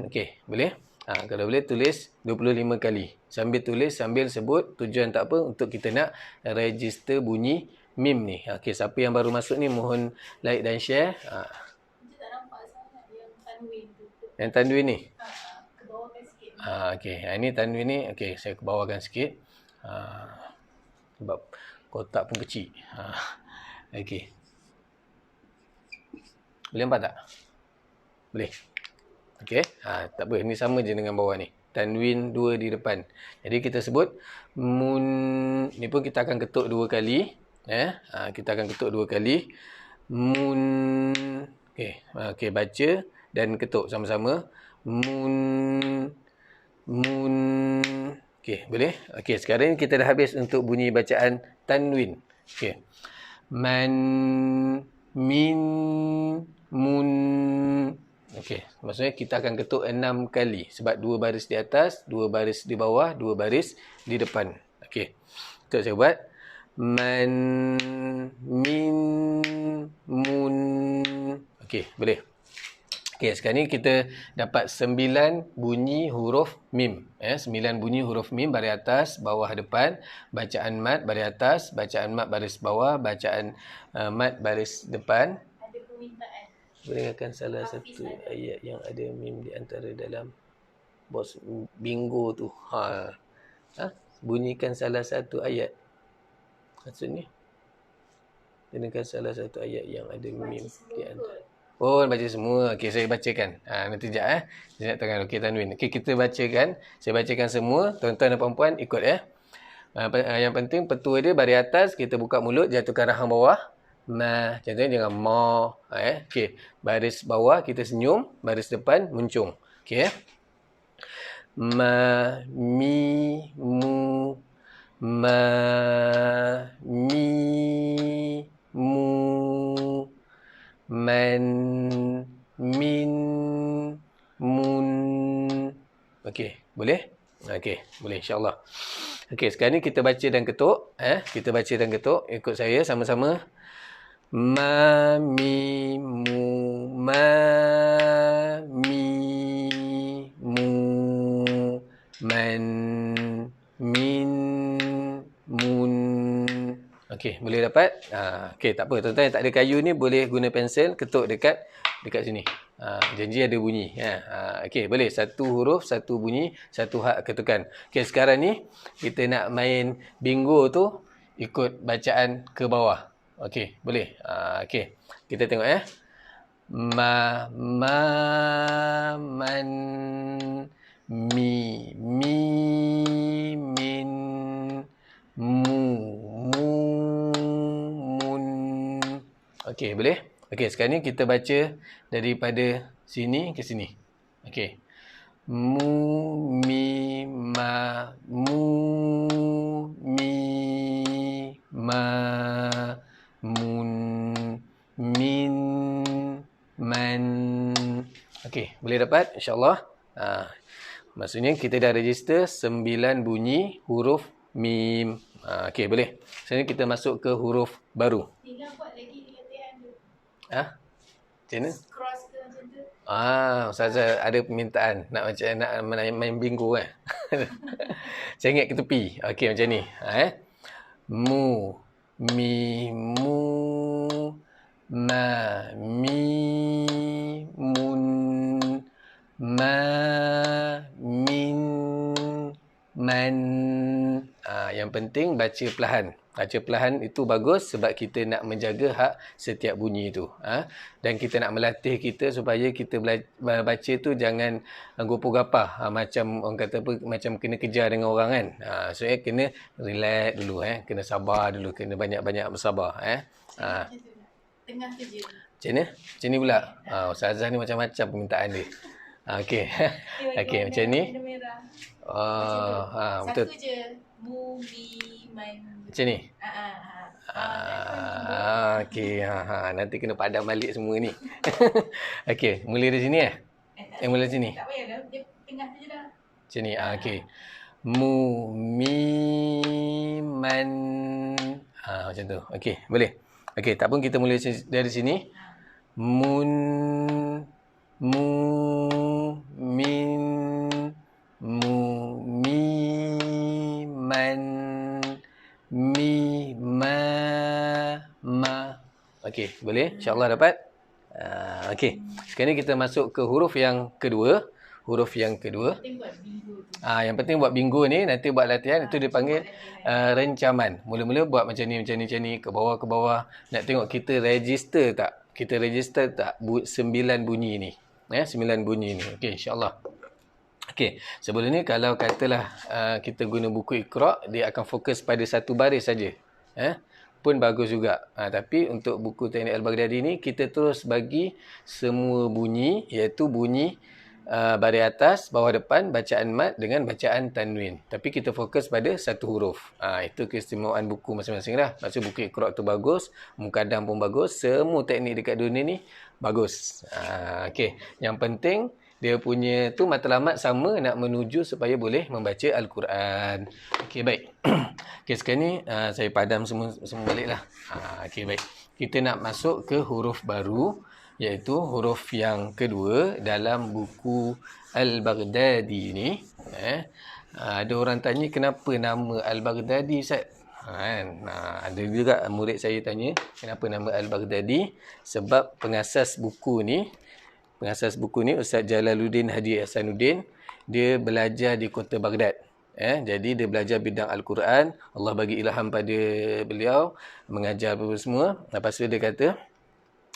Okey, boleh? Kalau boleh tulis 25 kali. Sambil tulis, sambil sebut. Tujuan tak apa, untuk kita nak register bunyi mim ni. Okey, siapa yang baru masuk ni mohon like dan share.
Kita tak nampak sangat yang tanwin tu.
Yang tanwin ni?
Ke bawahkan sikit.
Okey, ini tanwin ni. Okey, saya ke bawahkan sikit. Sebab kotak pun kecil. Okey. Boleh nampak tak? Boleh? Okey. Tak apa. Ini sama je dengan bawah ni. Tanwin 2 di depan. Jadi kita sebut mun. Ni pun kita akan ketuk 2 kali. Kita akan ketuk 2 kali. Mun. Okey. Okey, baca dan ketuk sama-sama. Mun. Mun. Okey, boleh? Okey, sekarang kita dah habis untuk bunyi bacaan tanwin. Okey. Man. Min. Mun. Okey, maksudnya kita akan ketuk 6 kali. Sebab 2 baris di atas, 2 baris di bawah, 2 baris di depan. Okey, untuk saya buat. Man. Min. Mun. Okey, boleh. Okey, sekarang ni kita dapat 9 bunyi huruf mim. 9 bunyi huruf mim, baris atas, bawah, depan. Bacaan mat baris atas, bacaan mat baris bawah, bacaan mat baris depan.
Ada permintaan.
Berikan salah
Hafiz
satu
ada.
ayat yang ada mim di antara dalam bos bingo tu. Bunyikan salah satu ayat. Maksudnya dengan salah satu ayat yang ada mim di antara. Oh, baca semua. Okey, saya bacakan. Nanti sekejap Saya nak tengok. Okey, Tanwin. Okey, kita bacakan. Saya bacakan semua. Tuan-tuan dan puan-puan ikut Yang penting petua dia baris atas, kita buka mulut, jatuhkan rahang bawah. Ma. Contohnya jangan ma. Okey, baris bawah kita senyum, baris depan muncung. Okey Ma, mi, mu, ma, mi, mu, man, min, mun. Okey, boleh? Okey, boleh insya-Allah. Okey, sekarang ni kita baca dan ketuk. Kita baca dan ketuk. Ikut saya sama-sama. Ma, mi, mu, ma, mi, mu, man, min, mun. Okey, boleh dapat? Okey, tak apa. Tuan-tuan yang tak ada kayu ni boleh guna pensel ketuk dekat sini. Janji ada bunyi. Okey, boleh. Satu huruf, satu bunyi, satu hak ketukan. Okey, sekarang ni kita nak main bingo tu ikut bacaan ke bawah. Okey, boleh. Okey, kita tengok Ma, ma, man, mi, min, mu, mun. Okey, boleh? Okey, sekarang ni kita baca daripada sini ke sini. Okey. Mu, mi, ma, mu, mi, ma, mun, min, man. Okey, boleh dapat insya-Allah. Maksudnya kita dah register 9 bunyi huruf mim. Okey, boleh. Sekarang ni kita masuk ke huruf baru.
Tinggal buat lagi latihan tu.
Macam mana?
Cross ke macam tu.
Ustazah ada permintaan nak main bingo Saya ingat ke tepi. Okey, macam ni. Mu, mi, mu, ma, mi, mun, ma, min, man. Yang penting baca perlahan. Baca perlahan itu bagus sebab kita nak menjaga hak setiap bunyi itu. Dan kita nak melatih kita supaya kita baca tu jangan gopoh-gapah. Macam orang kata apa, macam kena kejar dengan orang kan. So kena relax dulu. Kena sabar dulu. Kena banyak-banyak bersabar.
Macam tu lah. Tengah kerja.
Macam mana? Macam ni pula. Ustazah ni macam-macam permintaan dia. Okey. Okey, macam ni. Betul.
Satu je. Mu, mi, man.
Macam ni. Okey. Nanti kena padam balik semua ni. Okey, mula dari sini mula dari sini.
Tak payah dah. Dia tengah je dah.
Macam ni. Okey. Mu, mi, man. Macam tu. Okey, boleh. Okey, tak pun kita mula dari sini. Mun, mu, min, mu, mi, man, mi, ma, ma. Okey, boleh? InsyaAllah dapat? Okey. Sekarang ni kita masuk ke huruf yang kedua. Huruf yang kedua.
Penting buat bingo tu.
Yang penting buat bingo ni, nanti buat latihan, itu dipanggil rencaman. Mula-mula buat macam ni, ke bawah. Nak tengok kita register tak? Kita register tak 9 bunyi ni? 9 bunyi ni. Okey, insya-Allah. Okey, sebelum ni kalau katalah kita guna buku Iqra, dia akan fokus pada satu baris saja. Pun bagus juga. Tapi untuk buku Teknik Al-Baghdadi ni, kita terus bagi semua bunyi, iaitu bunyi baris atas, bawah depan, bacaan mat dengan bacaan tanwin. Tapi kita fokus pada satu huruf. Itu keistimewaan buku masing-masing lah. Maksud buku Iqra tu bagus, Mukaddam pun bagus, semua teknik dekat dunia ni bagus. Okey, yang penting dia punya tu matlamat sama nak menuju supaya boleh membaca Al-Quran. Okey, baik. Okey, sekarang ni saya padam semua balik lah. Okey, baik. Kita nak masuk ke huruf baru. iaitu huruf yang kedua dalam buku Al-Baghdadi ni. Ada orang tanya kenapa nama Al-Baghdadi, Ustaz? Ada juga murid saya tanya kenapa nama Al-Baghdadi. Sebab pengasas buku ni Ustaz Jalaluddin Haji Ihsanuddin, dia belajar di kota Baghdad. Jadi dia belajar bidang Al-Quran. Allah bagi ilham pada beliau mengajar apa semua. Lepas tu dia kata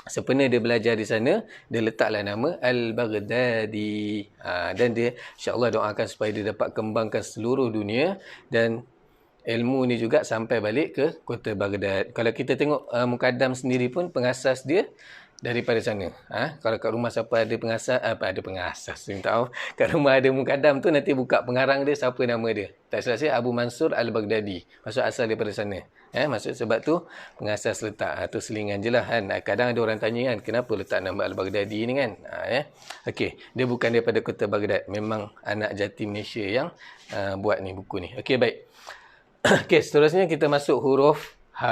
sempena dia belajar di sana, dia letaklah nama Al-Baghdadi. Dan dia insya-Allah doakan supaya dia dapat kembangkan seluruh dunia dan ilmu ni juga sampai balik ke kota Baghdad. Kalau kita tengok Mukaddam sendiri pun pengasas dia daripada sana. Kalau kat rumah siapa ada pengasas, minta maaf. Kat rumah ada Mukaddam tu, nanti buka pengarang dia siapa nama dia. Tak salah saya Abu Mansur Al-Baghdadi. Maksud asal daripada sana. Maksud sebab tu pengasas letak. Tu selingan je lah kan. Kadang ada orang tanya kan, kenapa letak nama Al-Baghdadi ni kan. Okey, dia bukan daripada kota Baghdad. Memang anak jati Malaysia yang buat ni buku ni. Okey, baik. Okey, seterusnya kita masuk huruf H.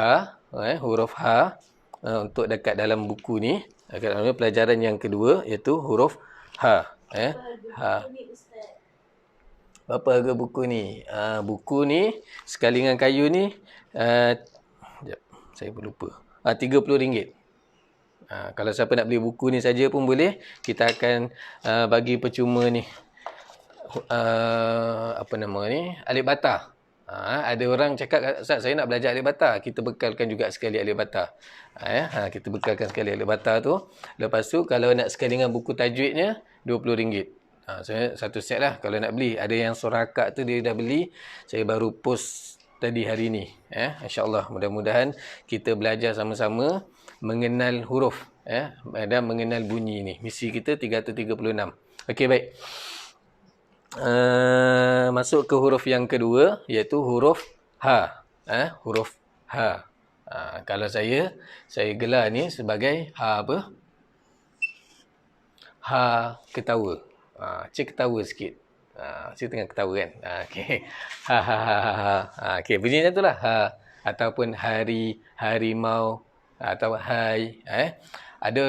Huruf H. Untuk dekat dalam buku ni, dekat dalam pelajaran yang kedua, iaitu huruf H. H. Berapa harga buku ni? Buku ni sekali dengan kayu ni, sekejap, saya pun lupa. RM30. Kalau siapa nak beli buku ni saja pun boleh. Kita akan bagi percuma ni. Apa nama ni? Alif Bata. Ada orang cakap, Ustaz, saya nak belajar Alif Bata. Kita bekalkan juga sekali Alif Bata. Kita bekalkan sekali Alif Bata tu. Lepas tu, kalau nak sekali dengan buku tajwidnya, RM20. Saya satu set lah kalau nak beli. Ada yang Sorakak tu dia dah beli. Saya baru post tadi hari ni. InsyaAllah, mudah-mudahan kita belajar sama-sama mengenal huruf. Dan mengenal bunyi ni. Misi kita 336. Okey, baik. Masuk ke huruf yang kedua, iaitu huruf H. Huruf H. Kalau saya gelar ni sebagai H apa? H ketawa. Cik ketawa sikit. Cik tengah ketawa kan? Okey. Okey, bunyi macam itulah. H. Ataupun hari, harimau, atau hai. Ada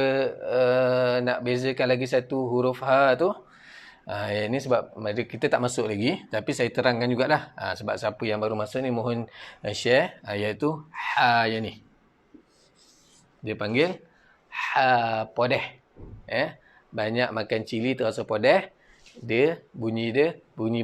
nak bezakan lagi satu huruf H tu. Ini sebab kita tak masuk lagi, tapi saya terangkan jugalah. Sebab siapa yang baru masuk ni mohon share, iaitu ha yang ni. Dia panggil ha podeh. Banyak makan cili terasa podeh. Bunyi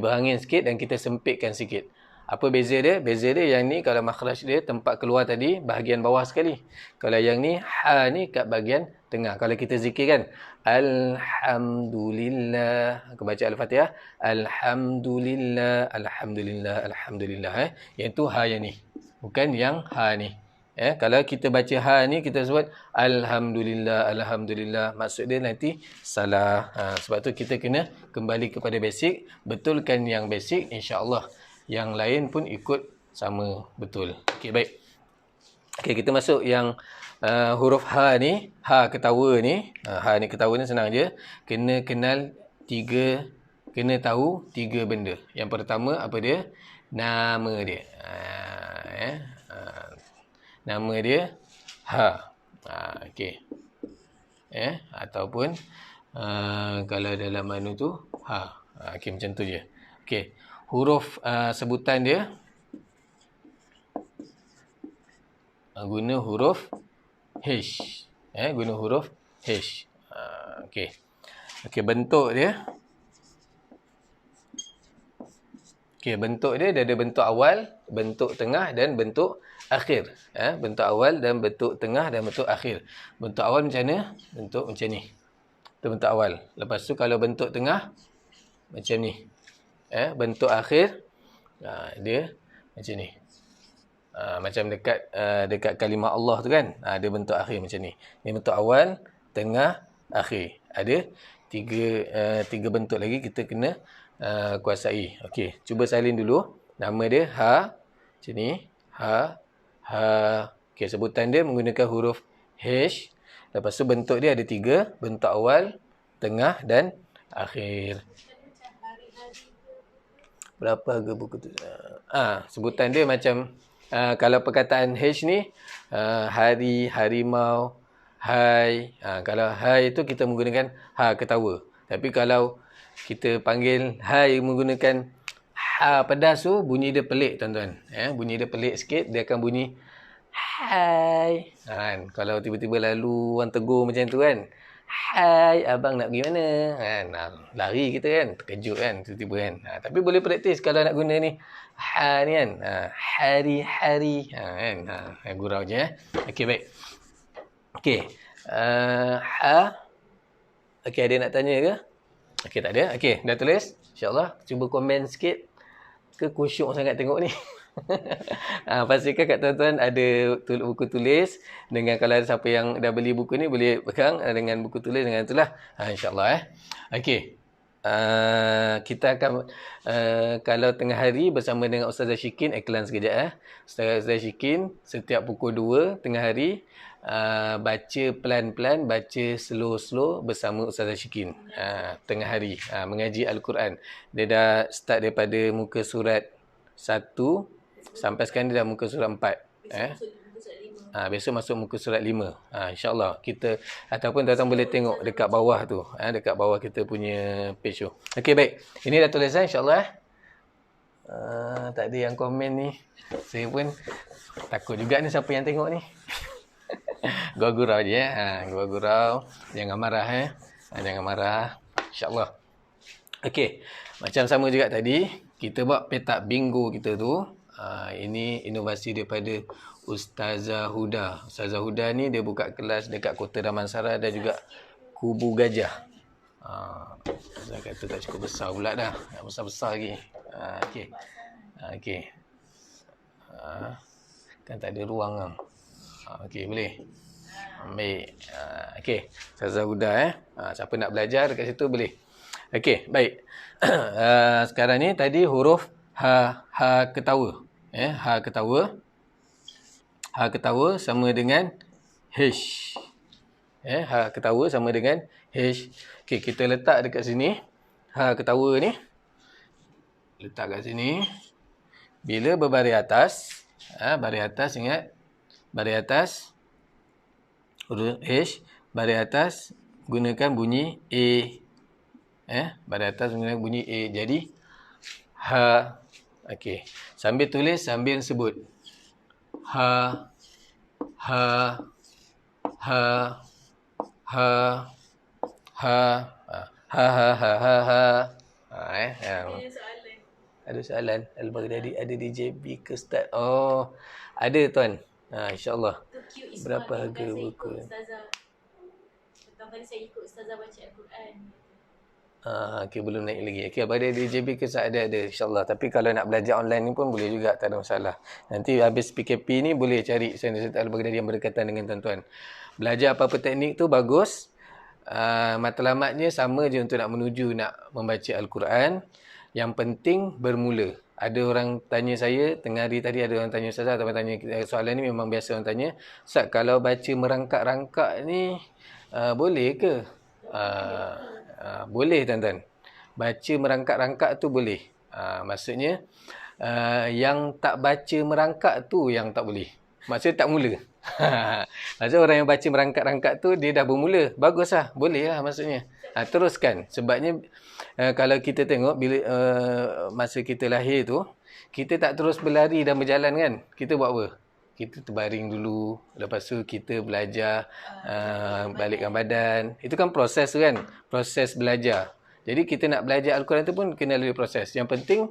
berangin sikit dan kita sempitkan sikit. Apa beza dia? Beza dia yang ni kalau makhraj dia tempat keluar tadi bahagian bawah sekali. Kalau yang ni ha ni kat bahagian tengah. Kalau kita zikirkan Alhamdulillah, aku baca Al-Fatihah, Alhamdulillah, Alhamdulillah, Alhamdulillah. Yang tu ha yang ni, bukan yang ha ni. Kalau kita baca ha ni, kita sebut Alhamdulillah, Alhamdulillah, maksud dia nanti salah. Sebab tu kita kena kembali kepada basic, betulkan yang basic, insya-Allah yang lain pun ikut sama betul. Okey, baik. Okey, kita masuk yang huruf H ni. H ketawa ni. H ni ketawa ni senang je. Kena tahu tiga benda. Yang pertama apa dia? Nama dia. Nama dia H. Okey. Ataupun kalau dalam mana tu H. Okey, macam tu je. Okey. Huruf sebutan dia guna huruf H. Guna huruf H. Okey. Okey, bentuk dia. Okey, bentuk dia ada bentuk awal, bentuk tengah dan bentuk akhir. Bentuk awal dan bentuk tengah dan bentuk akhir. Bentuk awal macam mana? Bentuk macam ni. Itu bentuk awal. Lepas tu kalau bentuk tengah macam ni. Bentuk akhir dia macam ni. Macam dekat kalimah Allah tu kan, ada bentuk akhir macam ni. Ini bentuk awal, tengah, akhir. Ada tiga bentuk lagi kita kena kuasai. Okey, cuba salin dulu. Nama dia Ha, macam ni. Ha. Okey, sebutan dia menggunakan huruf H. Lepas tu bentuk dia ada tiga, bentuk awal, tengah dan akhir. Berapa harga buku tu? Sebutan dia macam kalau perkataan H ni hari, harimau, hai. Kalau hai itu kita menggunakan ha ketawa. Tapi kalau kita panggil hai menggunakan ha pedas tu, bunyi dia pelik tuan-tuan. Bunyi dia pelik sikit, dia akan bunyi hai. Kan? Kalau tiba-tiba lalu orang tegur macam tu kan. Hai, abang nak pergi mana? Kan? Lari kita kan, terkejut kan, tiba-tiba kan. Tapi boleh praktis kalau nak guna ni. Ha ni kan. Hari-hari. Kan? Gurau je. Okey, baik. Okey. Ha. Okey, ada nak tanya ke? Okey, tak ada. Okey, dah tulis? InsyaAllah. Cuba komen sikit. Ke kusyuk sangat tengok ni? Pastikan kat tuan-tuan ada buku tulis. Dengan kalau ada siapa yang dah beli buku ni, boleh pegang dengan buku tulis dengan itulah. InsyaAllah. Okey. Kita akan kalau tengah hari bersama dengan Ustazah Syikin, iklan sekejap. Ustazah Syikin setiap pukul 2 tengah hari baca pelan-pelan, baca slow-slow bersama Ustazah Syikin tengah hari mengaji Al-Quran. Dia dah start daripada muka surat 1 sampai sekarang dia dah muka surat 4. Besok masuk muka surat 5. InsyaAllah kita ataupun tuan-tuan boleh tengok dekat bawah tu. Dekat bawah kita punya page tu. Okey, baik. Ini dah tulis insyaAllah. Tak ada yang komen ni. Saya pun takut juga ni siapa yang tengok ni. Gurau-gurau je gurau-gurau. Jangan marah Jangan marah. InsyaAllah. Okey. Macam sama juga tadi. Kita buat petak bingo kita tu. Ini inovasi daripada Ustazah Huda. Ustazah Huda ni dia buka kelas dekat Kota Damansara dan juga Kubu Gajah. Ustazah kata tak cukup besar pula dah. Nak besar-besar lagi. Okey. Okey. Kan tak ada ruang kan. Okey, boleh. Baik. Okey. Ustazah Huda siapa nak belajar dekat situ boleh. Okey, baik. Sekarang ni tadi huruf ha ketawa. Ha ketawa. Ha ketawa sama dengan H. Ha ketawa sama dengan H. Okey, kita letak dekat sini. Ha ketawa ni. Letak kat sini. Bila berbaris atas. Baris atas, ingat. Baris atas. Huruf H. Baris atas. Gunakan bunyi A. Baris atas gunakan bunyi A. Jadi, ha. Okey. Sambil tulis, sambil sebut. Ha. Ha. Ha. Ha. Ha. Ha ha ha ha ha. Ada soalan. Al-Baghdadi ada DJB ke Ustaz? Oh, ada tuan. InsyaAllah. Berapa harga buku?
Tadi saya ikut Ustazah baca Al-Quran.
Okey, belum naik lagi. Okey, pada DJB ke Ustaz ada insyaAllah. Tapi kalau nak belajar online ni pun boleh juga, tak ada masalah. Nanti habis PKP ni boleh cari Center Al-Baghdadi yang berdekatan dengan tuan-tuan. Belajar apa-apa teknik tu bagus. Matlamatnya sama je untuk nak menuju nak membaca Al-Quran. Yang penting bermula. Ada orang tanya saya, tengah hari tadi ada orang tanya Ustazah, atau tanya soalan ni memang biasa orang tanya. Ustaz, kalau baca merangkak-rangkak ni boleh ke? Boleh tuan-tuan. Baca merangkak-rangkak tu boleh. Maksudnya yang tak baca merangkak tu yang tak boleh. Maksudnya tak mula. Maksudnya orang yang baca merangkak-rangkak tu dia dah bermula. Baguslah. Boleh lah maksudnya. Teruskan. Sebabnya kalau kita tengok bila masa kita lahir tu, kita tak terus berlari dan berjalan kan. Kita buat apa? Kita terbaring dulu. Lepas tu kita belajar balikkan badan. Itu kan proses tu kan. Proses belajar. Jadi kita nak belajar Al-Quran tu pun kena lalui proses. Yang penting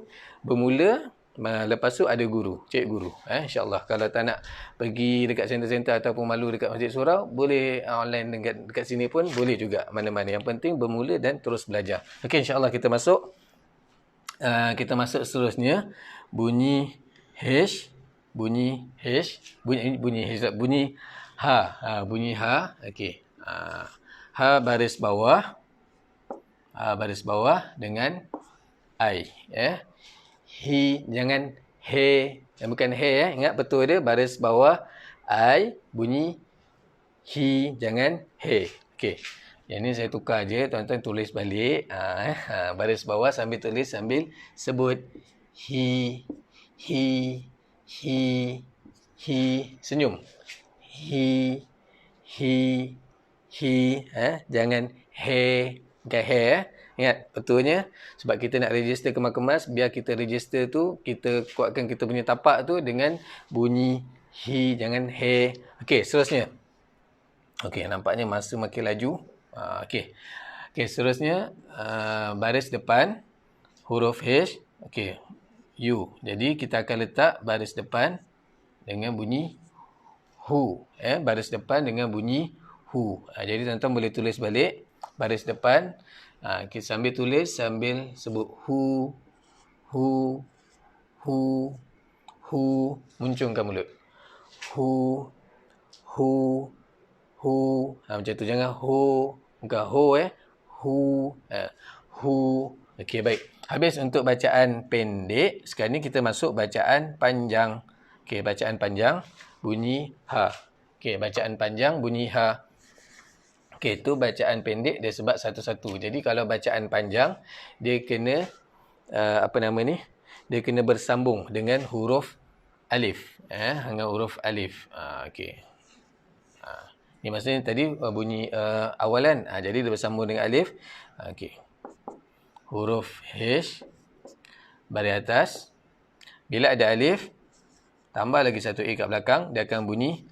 bermula. Lepas tu ada guru, cik guru. InsyaAllah. Kalau tak nak pergi dekat center-center ataupun malu dekat Masjid Surau, boleh online dekat sini pun boleh juga. Mana-mana. Yang penting bermula dan terus belajar. Okey, insyaAllah kita masuk. Kita masuk seterusnya. Bunyi H. Bunyi H. Bunyi H. Bunyi ha. Bunyi ha. Okey. Ha baris bawah. Ha baris bawah dengan I. He, jangan he. Bukan he. Ingat betul dia. Baris bawah I. Bunyi he. Jangan he. Okey. Yang ni saya tukar je. Tuan-tuan tulis balik. Baris bawah sambil tulis sambil sebut. He. He. He. He. Senyum. He. He. He, jangan he, bukan he. Ingat, betulnya sebab kita nak register kemas-kemas, biar kita register tu, kita kuatkan kita punya tapak tu dengan bunyi he, jangan he. Okey, seterusnya. Okey, nampaknya masa makin laju. Okey. Okey, seterusnya baris depan huruf H. Okey, U. Jadi kita akan letak baris depan dengan bunyi hu. Baris depan dengan bunyi hu. Jadi tuan-tuan boleh tulis balik baris depan. Kita sambil tulis sambil sebut hu, hu, hu, hu. Muncungkan mulut. Hu, hu, hu. Macam tu. Jangan ho. Bukan ho Hu. Hu. Okey, baik. Habis untuk bacaan pendek. Sekarang ni kita masuk bacaan panjang. Okey, bacaan panjang bunyi ha. Okey, bacaan panjang bunyi ha. Okey, itu bacaan pendek dia sebab satu-satu. Jadi kalau bacaan panjang, dia kena dia kena bersambung dengan huruf alif. Dengan huruf alif. Okey. Ni maksudnya tadi bunyi awalan. Jadi dia bersambung dengan alif. Okey. Huruf H baris atas. Bila ada alif, tambah lagi satu A kat belakang, dia akan bunyi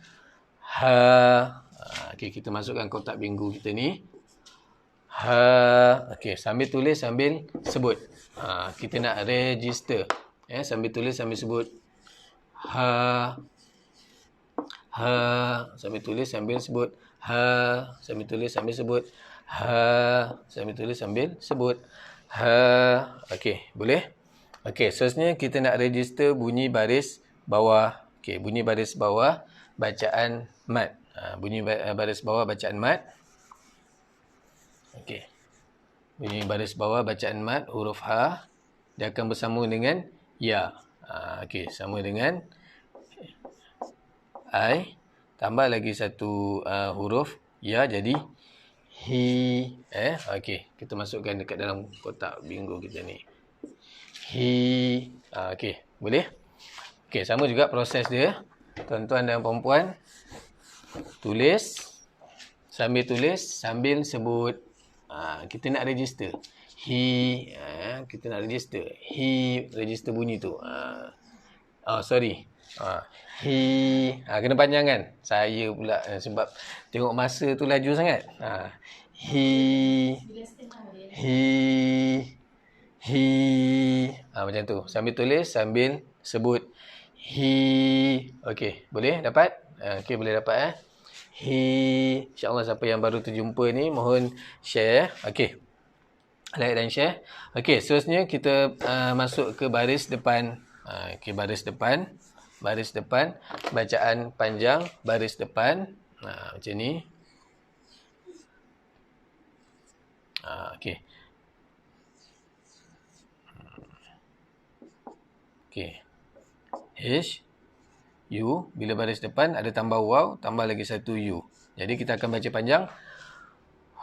ha. Okey, kita masukkan kotak bingo kita ni. Ha. Okey, sambil tulis sambil sebut. Kita nak register. Sambil tulis sambil sebut. Ha. Ha. Sambil tulis sambil sebut. Ha. Sambil tulis sambil sebut. Ha. Sambil tulis sambil sebut. Ha. Okey, boleh? Okey, seterusnya kita nak register bunyi baris bawah. Okey, bunyi baris bawah bacaan mat. Bunyi baris bawah bacaan mat. Okey. Bunyi baris bawah bacaan mat huruf ha, dia akan bersambung dengan ya. Okey, sama dengan I, tambah lagi satu huruf ya, jadi he. Okey, kita masukkan dekat dalam kotak bingo kita ni. He. Okey, boleh? Okey, sama juga proses dia. Tuan-tuan dan puan-puan, tulis sambil sebut. Kita nak register. He. Kita nak register. He. Register bunyi tu. Sorry. He. Kena panjang kan? Saya pula sebab tengok masa tu laju sangat. He. He. He. Macam tu. Sambil tulis, sambil sebut. He. Okey, boleh dapat? Okey, boleh dapat He. InsyaAllah siapa yang baru terjumpa ni, mohon share. Okey. Like dan share. Okey, seterusnya kita masuk ke baris depan. Okey, baris depan. Baris depan. Bacaan panjang. Baris depan. Macam ni. Okey. Okey. H. U. Bila baris depan ada tambah waw, tambah lagi satu U. Jadi kita akan baca panjang.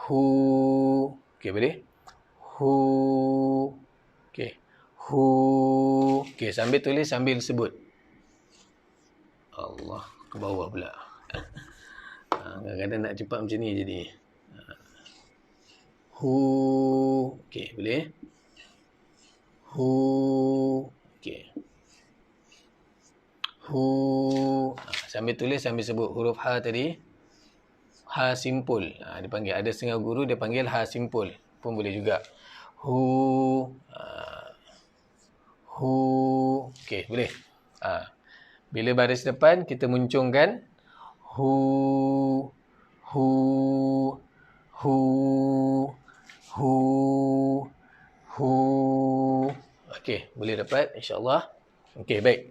Hu. Okey, boleh? Hu. Okey. Hu. Okey, sambil tulis sambil sebut. Allah, ke bawah pula. Kadang-kadang nak cepat macam ni jadi. Hu. Okey, boleh? Hu. Okey. Hu. Sambil tulis sambil sebut huruf ha tadi. Ha simpul. Dia panggil, ada setengah guru dia panggil ha simpul pun boleh juga. Hu. Hu. Okey, boleh. Bila baris depan kita muncungkan hu, hu, hu, hu, hu. Okey, boleh dapat insya-Allah. Okey, baik.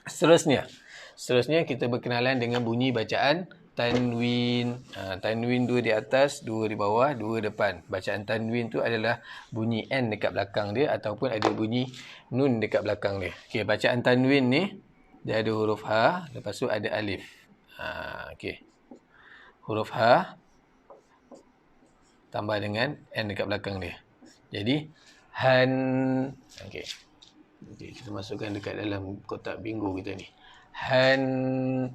Seterusnya kita berkenalan dengan bunyi bacaan tanwin. Tanwin 2 di atas, 2 di bawah, 2 depan. Bacaan tanwin tu adalah bunyi N dekat belakang dia ataupun ada bunyi nun dekat belakang dia. Okey, bacaan tanwin ni dia ada huruf ha, lepas tu ada alif. Okey. Huruf ha tambah dengan N dekat belakang dia. Jadi han. Okey. Okey, kita masukkan dekat dalam kotak bingo kita ni. Han.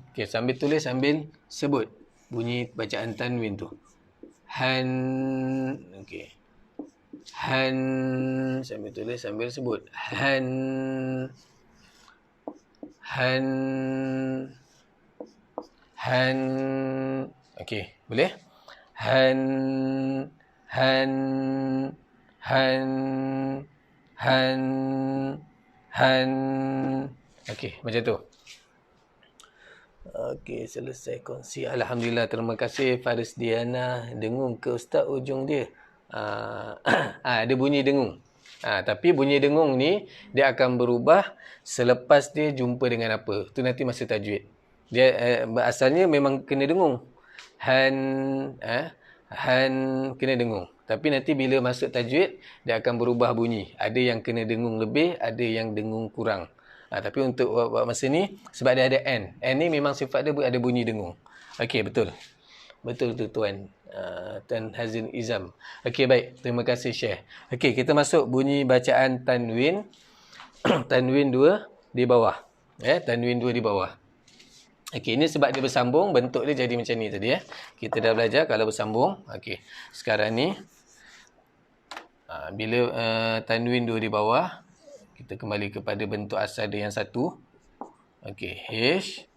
Okey, sambil tulis sambil sebut. bunyi bacaan tanwin tu. Han. Okey. Han. Sambil tulis sambil sebut. Han. Han. Han. Okey, boleh? Han. Han. Han. Han. Han. Okey, macam tu. Okey, selesai kongsi. Alhamdulillah, terima kasih Faris Diana. Dengung ke Ustaz ujung dia? Ada bunyi dengung. Tapi bunyi dengung ni dia akan berubah selepas dia jumpa dengan apa. Tu nanti masa tajwid. Dia asalnya memang kena dengung. Han, han kena dengung. Tapi nanti bila masuk tajwid dia akan berubah bunyi. Ada yang kena dengung lebih, ada yang dengung kurang. Tapi untuk masa ni sebab dia ada N. N ni memang sifat dia ada bunyi dengung. Okey, betul. Betul tu Tuan. Tuan Hazin Izam. Okey, baik. Terima kasih Syekh. Okey, kita masuk bunyi bacaan tanwin. Tanwin 2 di bawah. Tanwin 2 di bawah. Okey, ini sebab dia bersambung, bentuk dia jadi macam ni tadi. Kita dah belajar kalau bersambung. Okey, sekarang ni bila tanwin 2 di bawah, kita kembali kepada bentuk asal dia yang satu. Okey, H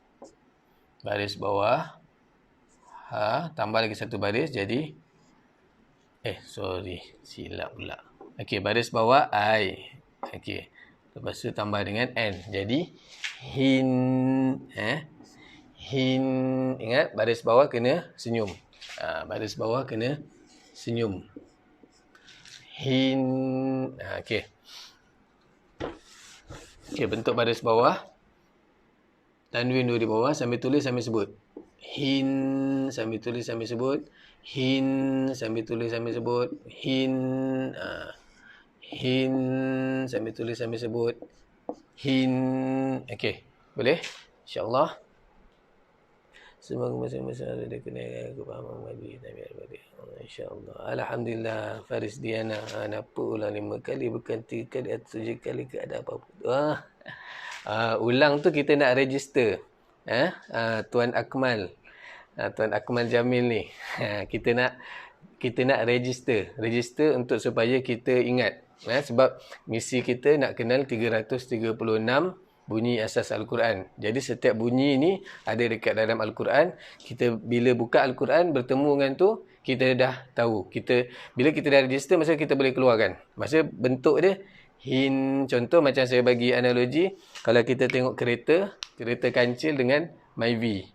baris bawah, tambah lagi satu baris jadi silap pula. Okey, baris bawah I. Okey, lepas tu tambah dengan N jadi hin. Hin. Ingat baris bawah kena senyum. Baris bawah kena senyum. Hin. Okey. Okey, bentuk baris bawah. Tanwin 2 di bawah, sambil tulis sambil sebut. Hin, sambil tulis sambil sebut. Hin, sambil tulis sambil sebut. Hin. Hin, sambil tulis sambil sebut. Hin. Okey, boleh? InsyaAllah. Semoga masa-masa ada kena kepahaman bagi InsyaAllah. Alhamdulillah. Faris Diana. Napa ulang 5 kali bukan 3 kali atau 7 kali ke ada apa-apa. Ulang tu kita nak register. Tuan Akmal. Tuan Akmal Jamil ni. Kita nak register. Register untuk supaya kita ingat. Sebab misi kita nak kenal 336 bunyi asas Al-Quran. Jadi setiap bunyi ni ada dekat dalam Al-Quran. Kita bila buka Al-Quran bertemu dengan tu, kita dah tahu. Bila kita dah register, masa kita boleh keluarkan. Masa bentuk dia hin. Contoh macam saya bagi analogi, kalau kita tengok kereta kancil dengan Myvi.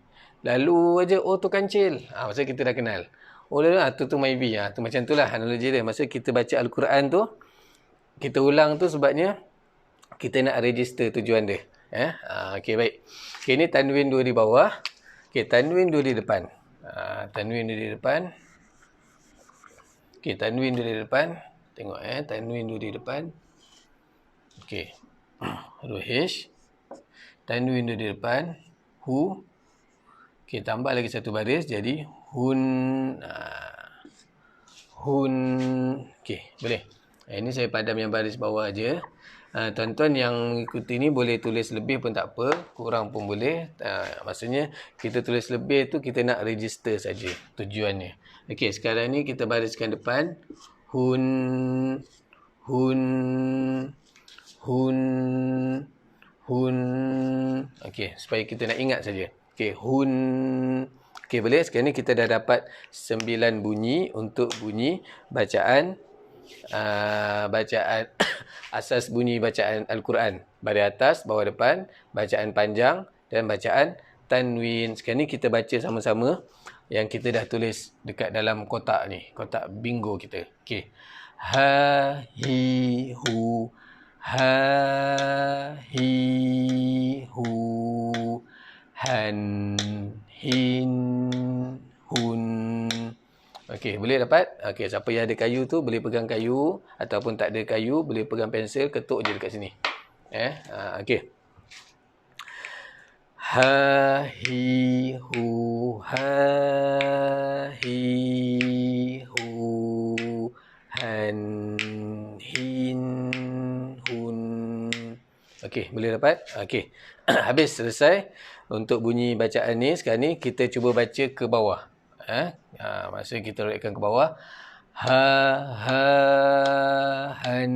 Lalu aja tu kancil. Masa kita dah kenal. Tu Myvi. Tu macam itulah analogi dia. Masa kita baca Al-Quran tu, kita ulang tu sebabnya kita nak register tujuan dia. Okey, baik. Okey, ni tanwin 2 di bawah. Okey, tanwin 2 di depan. Tanwin 2 di depan. Okey, tanwin 2 di depan. Tengok tanwin 2 di depan. Okey. Huruf H. Tanwin 2 di depan. Hu. Okey, tambah lagi satu baris jadi hun. Hun. Okey, boleh. Ini saya padam yang baris bawah aja. Tuan-tuan yang ikuti ni boleh tulis lebih pun tak apa, kurang pun boleh. Maksudnya kita tulis lebih tu kita nak register saja tujuannya. Okey, sekarang ni kita bariskan depan. Hun. Hun. Hun. Hun. Okey, supaya kita nak ingat saja. Okey, hun. Okey, boleh. Sekarang ni kita dah dapat 9 bunyi untuk bunyi bacaan asas bunyi bacaan Al-Quran. Baris atas, bawah depan, bacaan panjang dan bacaan tanwin. Sekarang ni kita baca sama-sama yang kita dah tulis dekat dalam kotak ni, kotak bingo kita. Okey. Ha, hi, hu. Ha, hi, hu. Han, hin, hun. Okey, boleh dapat? Okey, siapa yang ada kayu tu boleh pegang kayu, ataupun tak ada kayu boleh pegang pensel, ketuk je dekat sini. Okey. Ha, hi, hu. Ha, hi, hu. Han, hin, hun. Okey, Okey, boleh dapat? Okey. Habis selesai untuk bunyi bacaan ni. Sekarang ni kita cuba baca ke bawah. Maksudnya kita rekkan ke bawah. Ha, ha, han,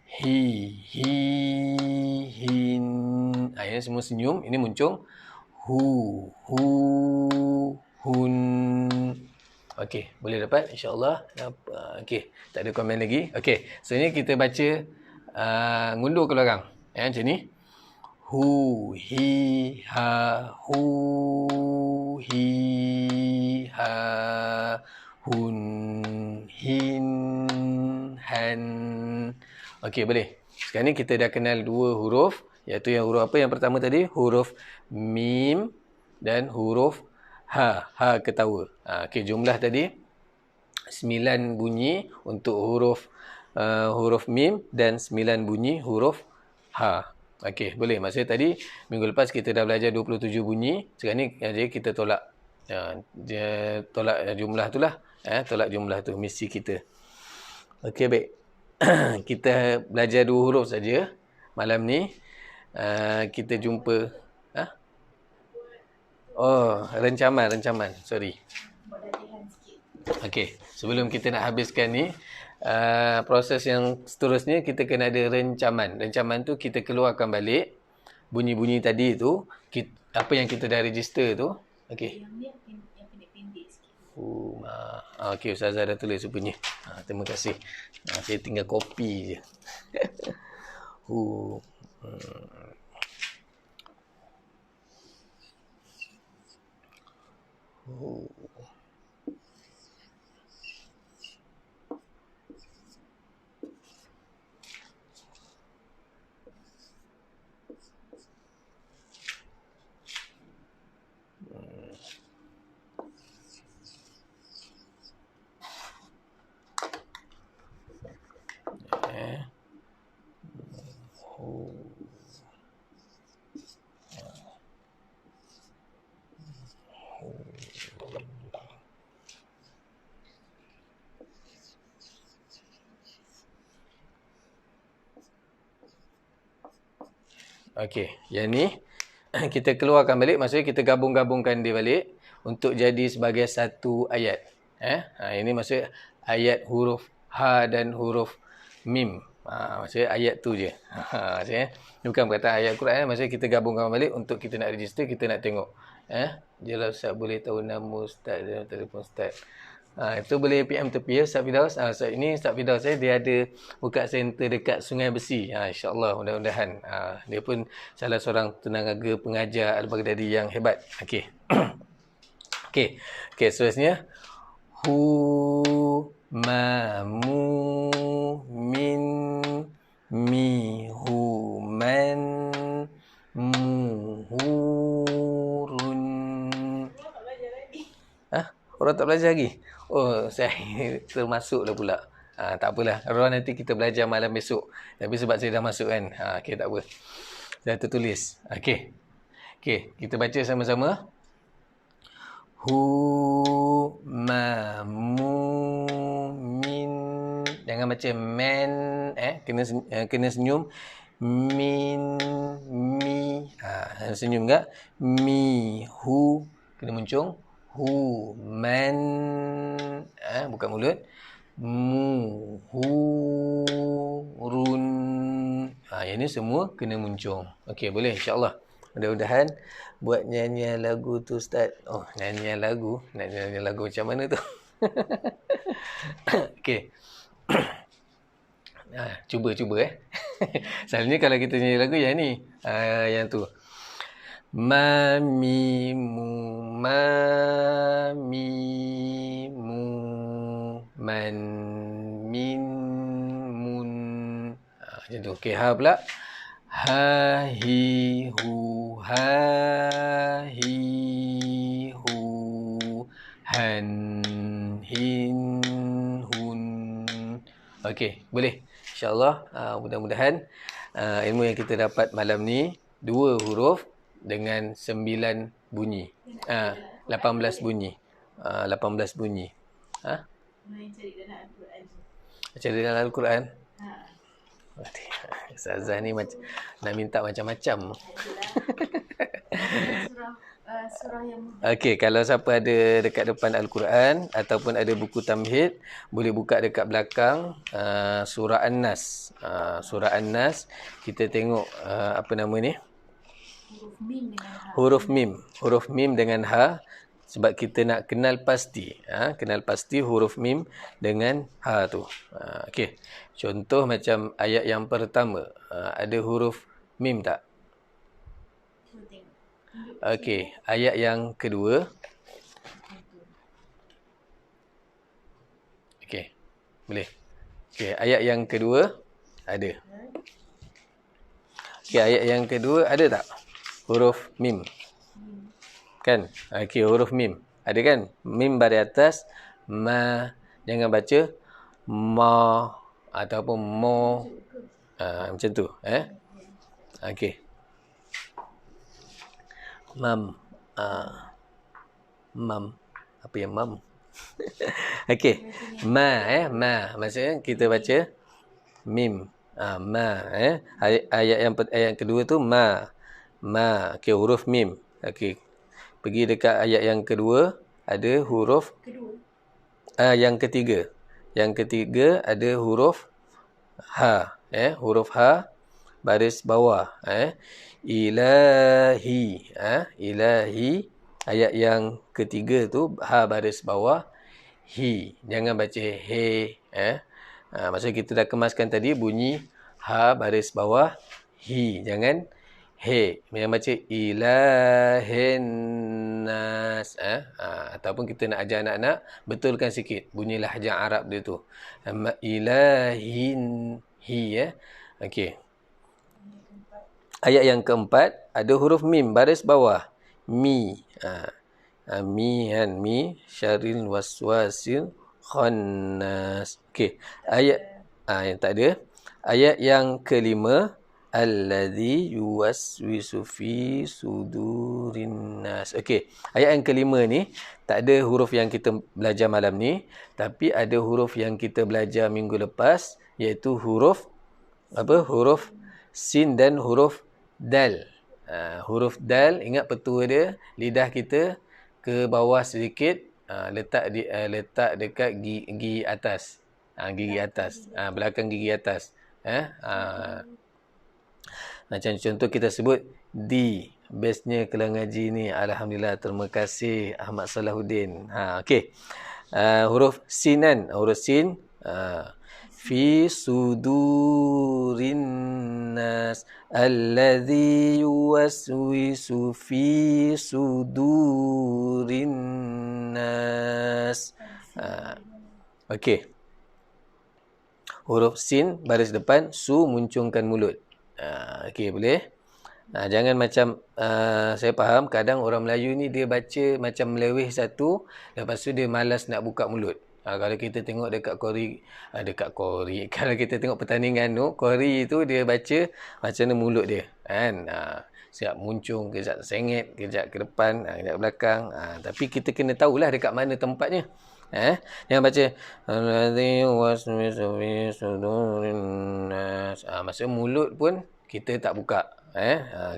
hi, hi, hin. Ini semua senyum. Ini muncung. Hu, hu, hun. Okey, boleh dapat insya-Allah. Okey, tak ada komen lagi. Okey, so ni kita baca ngundur ke belakang. Macam ni. Hu, hi, ha, hu, hi, ha, hun, hin, han. Okey, boleh. Sekarang ni kita dah kenal dua huruf. Iaitu yang huruf apa? Yang pertama tadi, huruf mim dan huruf ha. Ha ketawa. Okey, jumlah tadi 9 bunyi untuk huruf mim dan 9 bunyi huruf ha. Okey, boleh. Maksudnya tadi minggu lepas kita dah belajar 27 bunyi. Sekarang ni jadi kita tolak tolak jumlah tu lah. Tolak jumlah tu misi kita. Okey, baik. Kita belajar dua huruf saja malam ni. Kita jumpa rencaman. Sorry. Okey, sebelum kita nak habiskan ni, proses yang seterusnya kita kena ada rencaman. Rencaman tu kita keluarkan balik bunyi-bunyi tadi tu, apa yang kita dah register tu. Okey.
Yang pendek-pendek sikit.
Okey, Ustazah dah tulis rupanya. Terima kasih. Saya tinggal copy je. Okey, yang ni kita keluarkan balik, maksudnya kita gabung-gabungkan dia balik untuk jadi sebagai satu ayat. Ini maksud ayat huruf ha dan huruf mim. Maksudnya ayat tu je. Maksudnya bukan perkataan ayat Quran, maksudnya kita gabungkan balik untuk kita nak register, kita nak tengok. Jelas Ustaz boleh tahu nama Ustaz dan telefon Ustaz. Itu boleh PM tepi ya Ustaz Firdaus. Ini Ustaz Firdaus dia ada buka center dekat Sungai Besi. InsyaAllah mudah-mudahan. Dia pun salah seorang tenaga pengajar Al-Baghdadi yang hebat. Okey. Okey, seterusnya hu ma mu min mi hu man mu hurun. Orang tak belajar lagi? Oh, saya termasuklah pula. Tak apalah. Orang nanti kita belajar malam besok. Tapi sebab saya dah masuk kan. Okey, tak apa. Saya tertulis. Okey, kita baca sama-sama. Hu ma mu min. Jangan baca men. Kena senyum. Min mi. Senyum tak? Mi hu. Kena muncung. Hu man, buka mulut. Mu hu run. Yang ni semua kena muncung. Okey, boleh insya-Allah. Mudah-mudahan buat nyanyian lagu tu Ustaz. Oh, nyanyian lagu. Nak nyanyian lagu macam mana tu? Okey. Cuba Selalunya kalau kita nyanyi lagu yang ni, yang tu. Ma mi mu man min mun. Macam tu. Okey, ha pula. Ha hi hu han hin hun. Okey, boleh. InsyaAllah mudah-mudahan ilmu yang kita dapat malam ni 2 huruf dengan 9 bunyi. 18 bunyi. 18 bunyi.
Main cari dalam Al-Quran.
Cari dalam Al-Quran? Ustazah ni macam nak minta macam-macam.
Surah yang mudah.
Okey, kalau siapa ada dekat depan Al-Quran ataupun ada buku tamhid, boleh buka dekat belakang surah An-Nas. Surah An-Nas, kita tengok apa nama ni?
Huruf mim dengan ha.
Huruf mim dengan ha, sebab kita nak kenal pasti. Kenal pasti huruf mim dengan ha tu. Okey. Contoh macam ayat yang pertama, ada huruf mim tak?
Cuba tengok.
Okey, ayat yang kedua. Okey, boleh. Okey, ayat yang kedua ada. Okey, ayat yang kedua ada tak? Huruf mim. Kan? Okey, huruf mim. Ada kan? Mim baris atas, ma, jangan baca ma ataupun mo. Macam tu, Okey. Mam. Mam. Apa yang mam? Okey. Ma, ma. Maksudnya kita baca mim. Ma, ayat yang kedua tu ma. Ma. Okey, huruf mim. Okey. Pergi dekat ayat yang kedua, ada huruf yang ketiga. Yang ketiga ada huruf ha, huruf ha baris bawah, ilahi, ilahi. Ayat yang ketiga tu ha baris bawah hi. Jangan baca he, maksudnya kita dah kemaskan tadi bunyi ha baris bawah hi. Jangan he. Yang baca ilahin nas, ataupun kita nak ajar anak-anak, betulkan sikit bunyi lahjah Arab dia tu. Ilahin hi, Okey. Ayat yang keempat ada huruf mim baris bawah mi. Mi kan, mi syarril waswasil khannas. Okey. Ayat yang tak ada. Ayat yang kelima, alladzi yuwaswisu fi sudurin nas. Okey, ayat yang kelima ni tak ada huruf yang kita belajar malam ni, tapi ada huruf yang kita belajar minggu lepas, iaitu huruf apa? Huruf sin dan huruf dal. Huruf dal, ingat petua dia, lidah kita ke bawah sedikit, letak dekat gigi atas. Gigi atas, belakang gigi atas. Macam contoh kita sebut di. Bestnya kelas ngaji ni. Alhamdulillah, terima kasih Ahmad Salahuddin. Okey. Huruf sin kan? Huruf sin. Fi sudurin nas. Alladzi yuwaswisu fi sudurin nas. Okey. Huruf sin baris depan, su muncungkan mulut. Okey, boleh? Jangan macam saya faham kadang orang Melayu ni dia baca macam meleweh satu, lepas tu dia malas nak buka mulut. Kalau kita tengok dekat Kori, kalau kita tengok pertandingan tu, Kori tu dia baca macam mana mulut dia, kan? Siap muncung, kejap sengit, kejap ke depan, kejap ke belakang. Tapi kita kena tahulah dekat mana tempatnya. Jangan baca maksudnya mulut pun kita tak buka.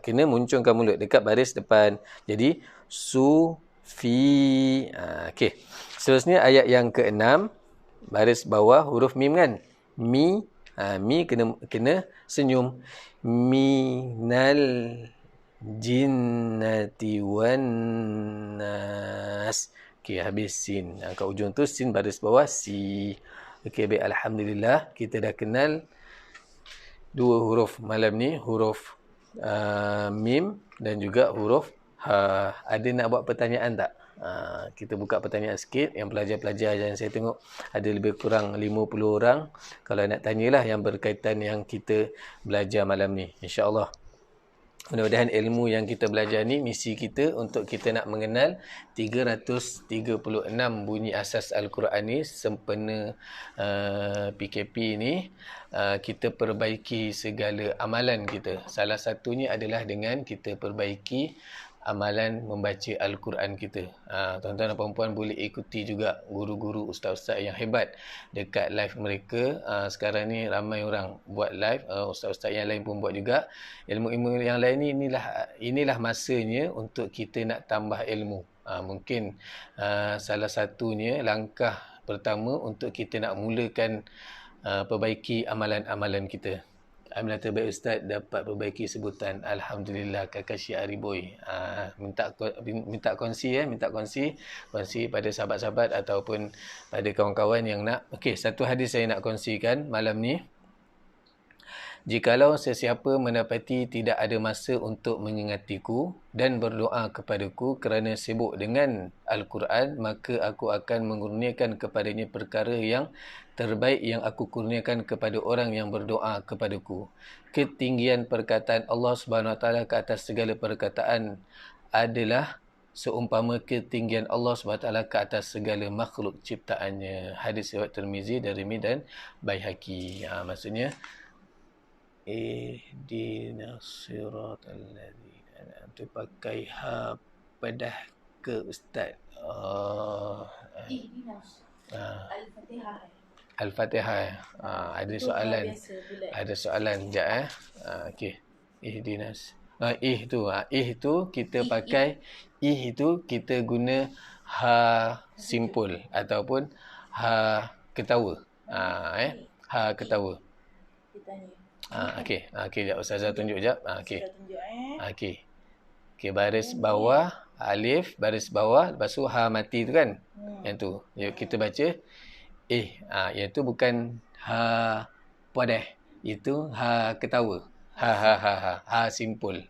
Kena muncungkan mulut dekat baris depan. Jadi su fi. Okey. Seterusnya ayat yang ke-6, baris bawah huruf mim kan? Mi. Mi kena senyum. Minal jinnati wan nas. Okey, habis sin. Kat ujung tu sin baris bawah si. Okey, baik, alhamdulillah kita dah kenal dua huruf malam ni, huruf mim dan juga huruf ha. Ada nak buat pertanyaan tak? Kita buka pertanyaan sikit. Yang pelajar-pelajar yang saya tengok ada lebih kurang 50 orang. Kalau nak tanyalah yang berkaitan yang kita belajar malam ni, insya-Allah. Mudah-mudahan ilmu yang kita belajar ni, misi kita untuk kita nak mengenal 336 bunyi asas Al-Quran ni sempena PKP ni, kita perbaiki segala amalan kita. Salah satunya adalah dengan kita perbaiki amalan membaca Al-Quran kita. Tuan-tuan dan puan-puan boleh ikuti juga guru-guru, ustaz-ustaz yang hebat dekat live mereka. Sekarang ni ramai orang buat live, ustaz-ustaz yang lain pun buat juga. Ilmu-ilmu yang lain ni, inilah masanya untuk kita nak tambah ilmu. Mungkin salah satunya langkah pertama untuk kita nak mulakan perbaiki amalan-amalan kita. Alhamdulillah terbaik Ustaz dapat perbaiki sebutan. Alhamdulillah Kakak Syiari Boy. Minta kongsi pada sahabat-sahabat ataupun pada kawan-kawan yang nak. Okey, satu hadis saya nak kongsikan malam ni. Jikalau sesiapa mendapati tidak ada masa untuk mengingatiku dan berdoa kepadaku kerana sibuk dengan Al-Quran, maka aku akan mengurniakan kepadanya perkara yang terbaik yang aku kurniakan kepada orang yang berdoa kepadaku. Ketinggian perkataan Allah Subhanahu Wa Taala ke atas segala perkataan adalah seumpama ketinggian Allah Subhanahu Wa Taala ke atas segala makhluk ciptaannya. Hadis riwayat Tirmizi, Darimi dan Baihaqi. Maksudnya ihdinas siratal ladzina an'amta pakai ha pedah ke ustaz.
Ihdinas. Al-Fatihah.
Al-Fatihah. Ada soalan. Ada soalan sekejap okey. Ihdinas. Ih tu kita pakai itu kita guna ha simpul ataupun ha ketawa. Ha ketawa. Okey. Okey, jap ustazah tunjuk jap. Okey. Okey. Okey, baris bawah alif, baris bawah, lepas tu ha mati tu kan. Yang tu. Kita baca yang tu bukan ha padeh. Itu ha ketawa. Ha simpul.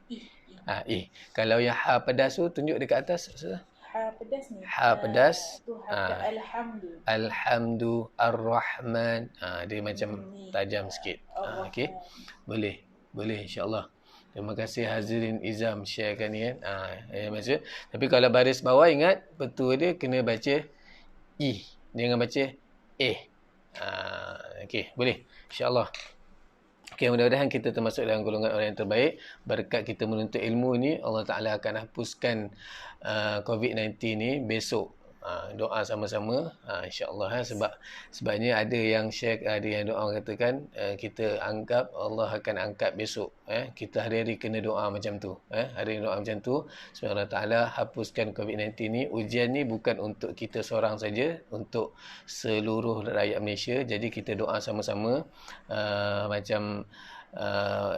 Kalau yang ha pedas tu tunjuk dekat atas ustazah.
Ha pedas ni.
Ha pedas.
Alhamdu.
Alhamdu Ar-Rahman. Dia macam tajam sikit. Okey. Boleh insya-Allah. Terima kasih Hazrin Izam sharekan ni kan. Maksud. Tapi kalau baris bawah ingat betul dia kena baca jangan baca okey, boleh insya-Allah. Okey, mudah-mudahan kita termasuk dalam golongan orang yang terbaik. Berkat kita menuntut ilmu ni, Allah Ta'ala akan hapuskan COVID-19 ni besok. Doa sama-sama insya-Allah sebabnya ada yang share, ada yang doa katakan kita anggap Allah akan angkat besok. Kita hari-hari kena doa macam tu. Hari doa macam tu supaya Allah Taala hapuskan COVID-19 ni. Ujian ni bukan untuk kita seorang saja, untuk seluruh rakyat Malaysia. Jadi kita doa sama-sama. Macam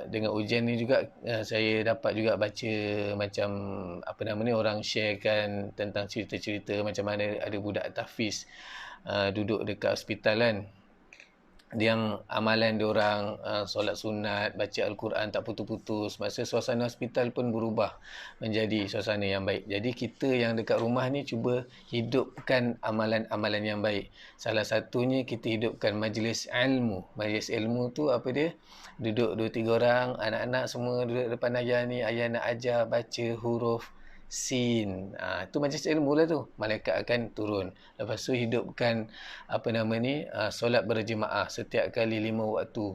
dengan ujian ni juga saya dapat juga baca macam orang sharekan tentang cerita-cerita macam mana ada budak tahfiz duduk dekat hospital kan, yang amalan diorang solat sunat, baca Al-Quran tak putus-putus. Masa suasana hospital pun berubah menjadi suasana yang baik. Jadi kita yang dekat rumah ni cuba hidupkan amalan-amalan yang baik. Salah satunya kita hidupkan majlis ilmu. Majlis ilmu tu apa dia? Duduk 2-3 orang, anak-anak semua duduk depan ayah ni, ayah nak ajar baca huruf sin. Itu majlis ilmu lah tu. Malaikat akan turun. Lepas tu hidupkan solat berjemaah setiap kali 5 waktu.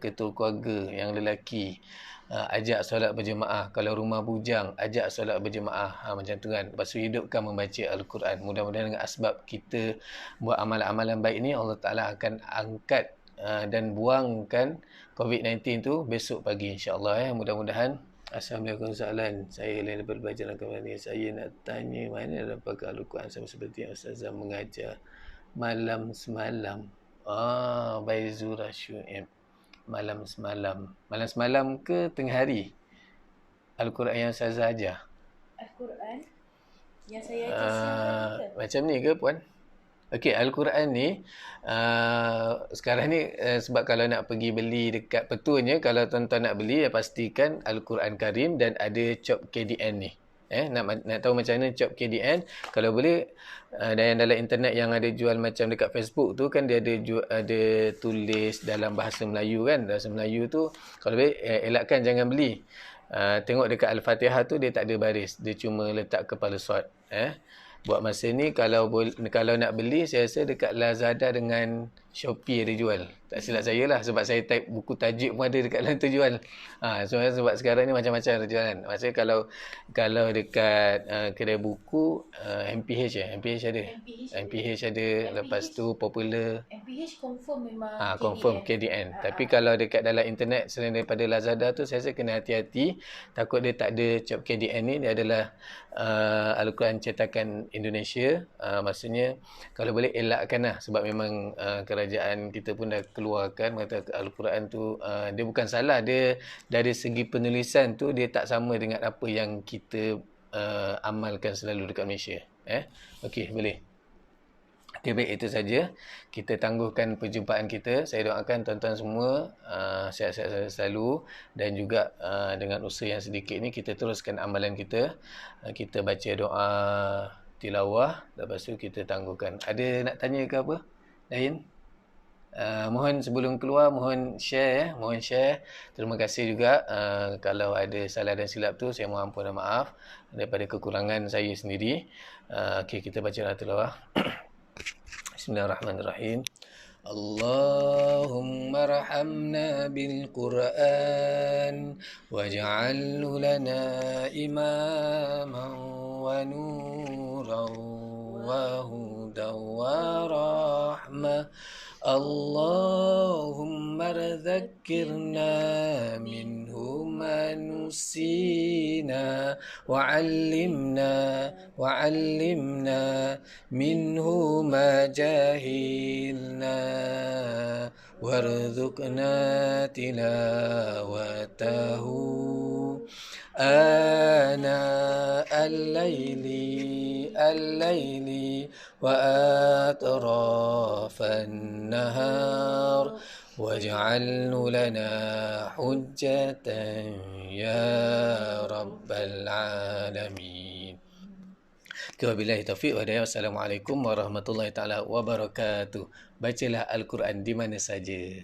Ketua keluarga yang lelaki ajak solat berjemaah. Kalau rumah bujang ajak solat berjemaah. Macam tu kan. Lepas tu hidupkan membaca Al-Quran. Mudah-mudahan dengan asbab kita buat amalan-amalan baik ni, Allah Ta'ala akan angkat dan buangkan COVID-19 tu besok pagi insya-Allah. Mudah-mudahan. Assalamualaikum soalan. Saya lain daripada pelajaran kembali. Saya nak tanya mana dapatkan Al-Quran sama seperti yang Ustazah mengajar malam semalam. Baizura Syuib. Malam semalam. Malam semalam ke tengah hari? Al-Quran yang Ustazah ajar?
Al-Quran yang saya ajar siang ke?
Macam ni ke puan? Okey, Al-Quran ni sekarang ni sebab kalau nak pergi beli dekat petuanya, kalau tuan-tuan nak beli pastikan Al-Quran Karim dan ada cop KDN ni. Nak tahu macam mana cop KDN, kalau boleh dan dalam internet yang ada jual macam dekat Facebook tu kan, dia ada tulis dalam bahasa Melayu kan. Bahasa Melayu tu kalau boleh elakkan jangan beli. Tengok dekat Al-Fatihah tu dia tak ada baris, dia cuma letak kepala surat. Buat masa ni kalau nak beli, saya rasa dekat Lazada dengan Shopee ada jual. Tak silap saya lah sebab saya type buku tajuk pun ada dekat dalam tu jual. Sebab sekarang ni macam-macam ada jualan. Maksudnya kalau dekat kedai buku MPH MPH ada. MPH ada, lepas tu Popular.
MPH confirm memang
Confirm KDN. Tapi kalau dekat dalam internet selain daripada Lazada tu, saya rasa kena hati-hati. Takut dia tak ada cap KDN ni. Dia adalah Al-Quran cetakan Indonesia. Maksudnya kalau boleh elakkan lah. Sebab memang kerajaan kita pun dah keluarkan kata Al-Quran tu dia bukan salah. Dia dari segi penulisan tu dia tak sama dengan apa yang kita amalkan selalu dekat Malaysia. Okey, boleh. Okay, baik, itu saja. Kita tangguhkan perjumpaan kita. Saya doakan tuan-tuan semua sihat-sihat selalu, dan juga dengan usaha yang sedikit ni kita teruskan amalan kita. Kita baca doa tilawah, lepas tu kita tangguhkan. Ada nak tanya ke apa, Dain? Mohon sebelum keluar mohon share mohon share. Terima kasih juga kalau ada salah dan silap tu saya mohon ampun dan maaf daripada kekurangan saya sendiri. Okey, kita baca doa tilawah. Bismillahirrahmanirrahim. Allahumma rahamna bil Qur'an waj'alhu lana imaman wa nuran wa hudan wa rahmah. Allahumma ذكرنا منه ما نسينا وعلمنا منه ما جهلنا وارزقنا تلاوته آناء الليل وأطراف النهار واجعله لنا حجة يا رب العالمين. Wabillahi taufiq wa hidayah. Wassalamualaikum warahmatullahi taala wabarakatuh. Bacalah Al-Quran di mana saja.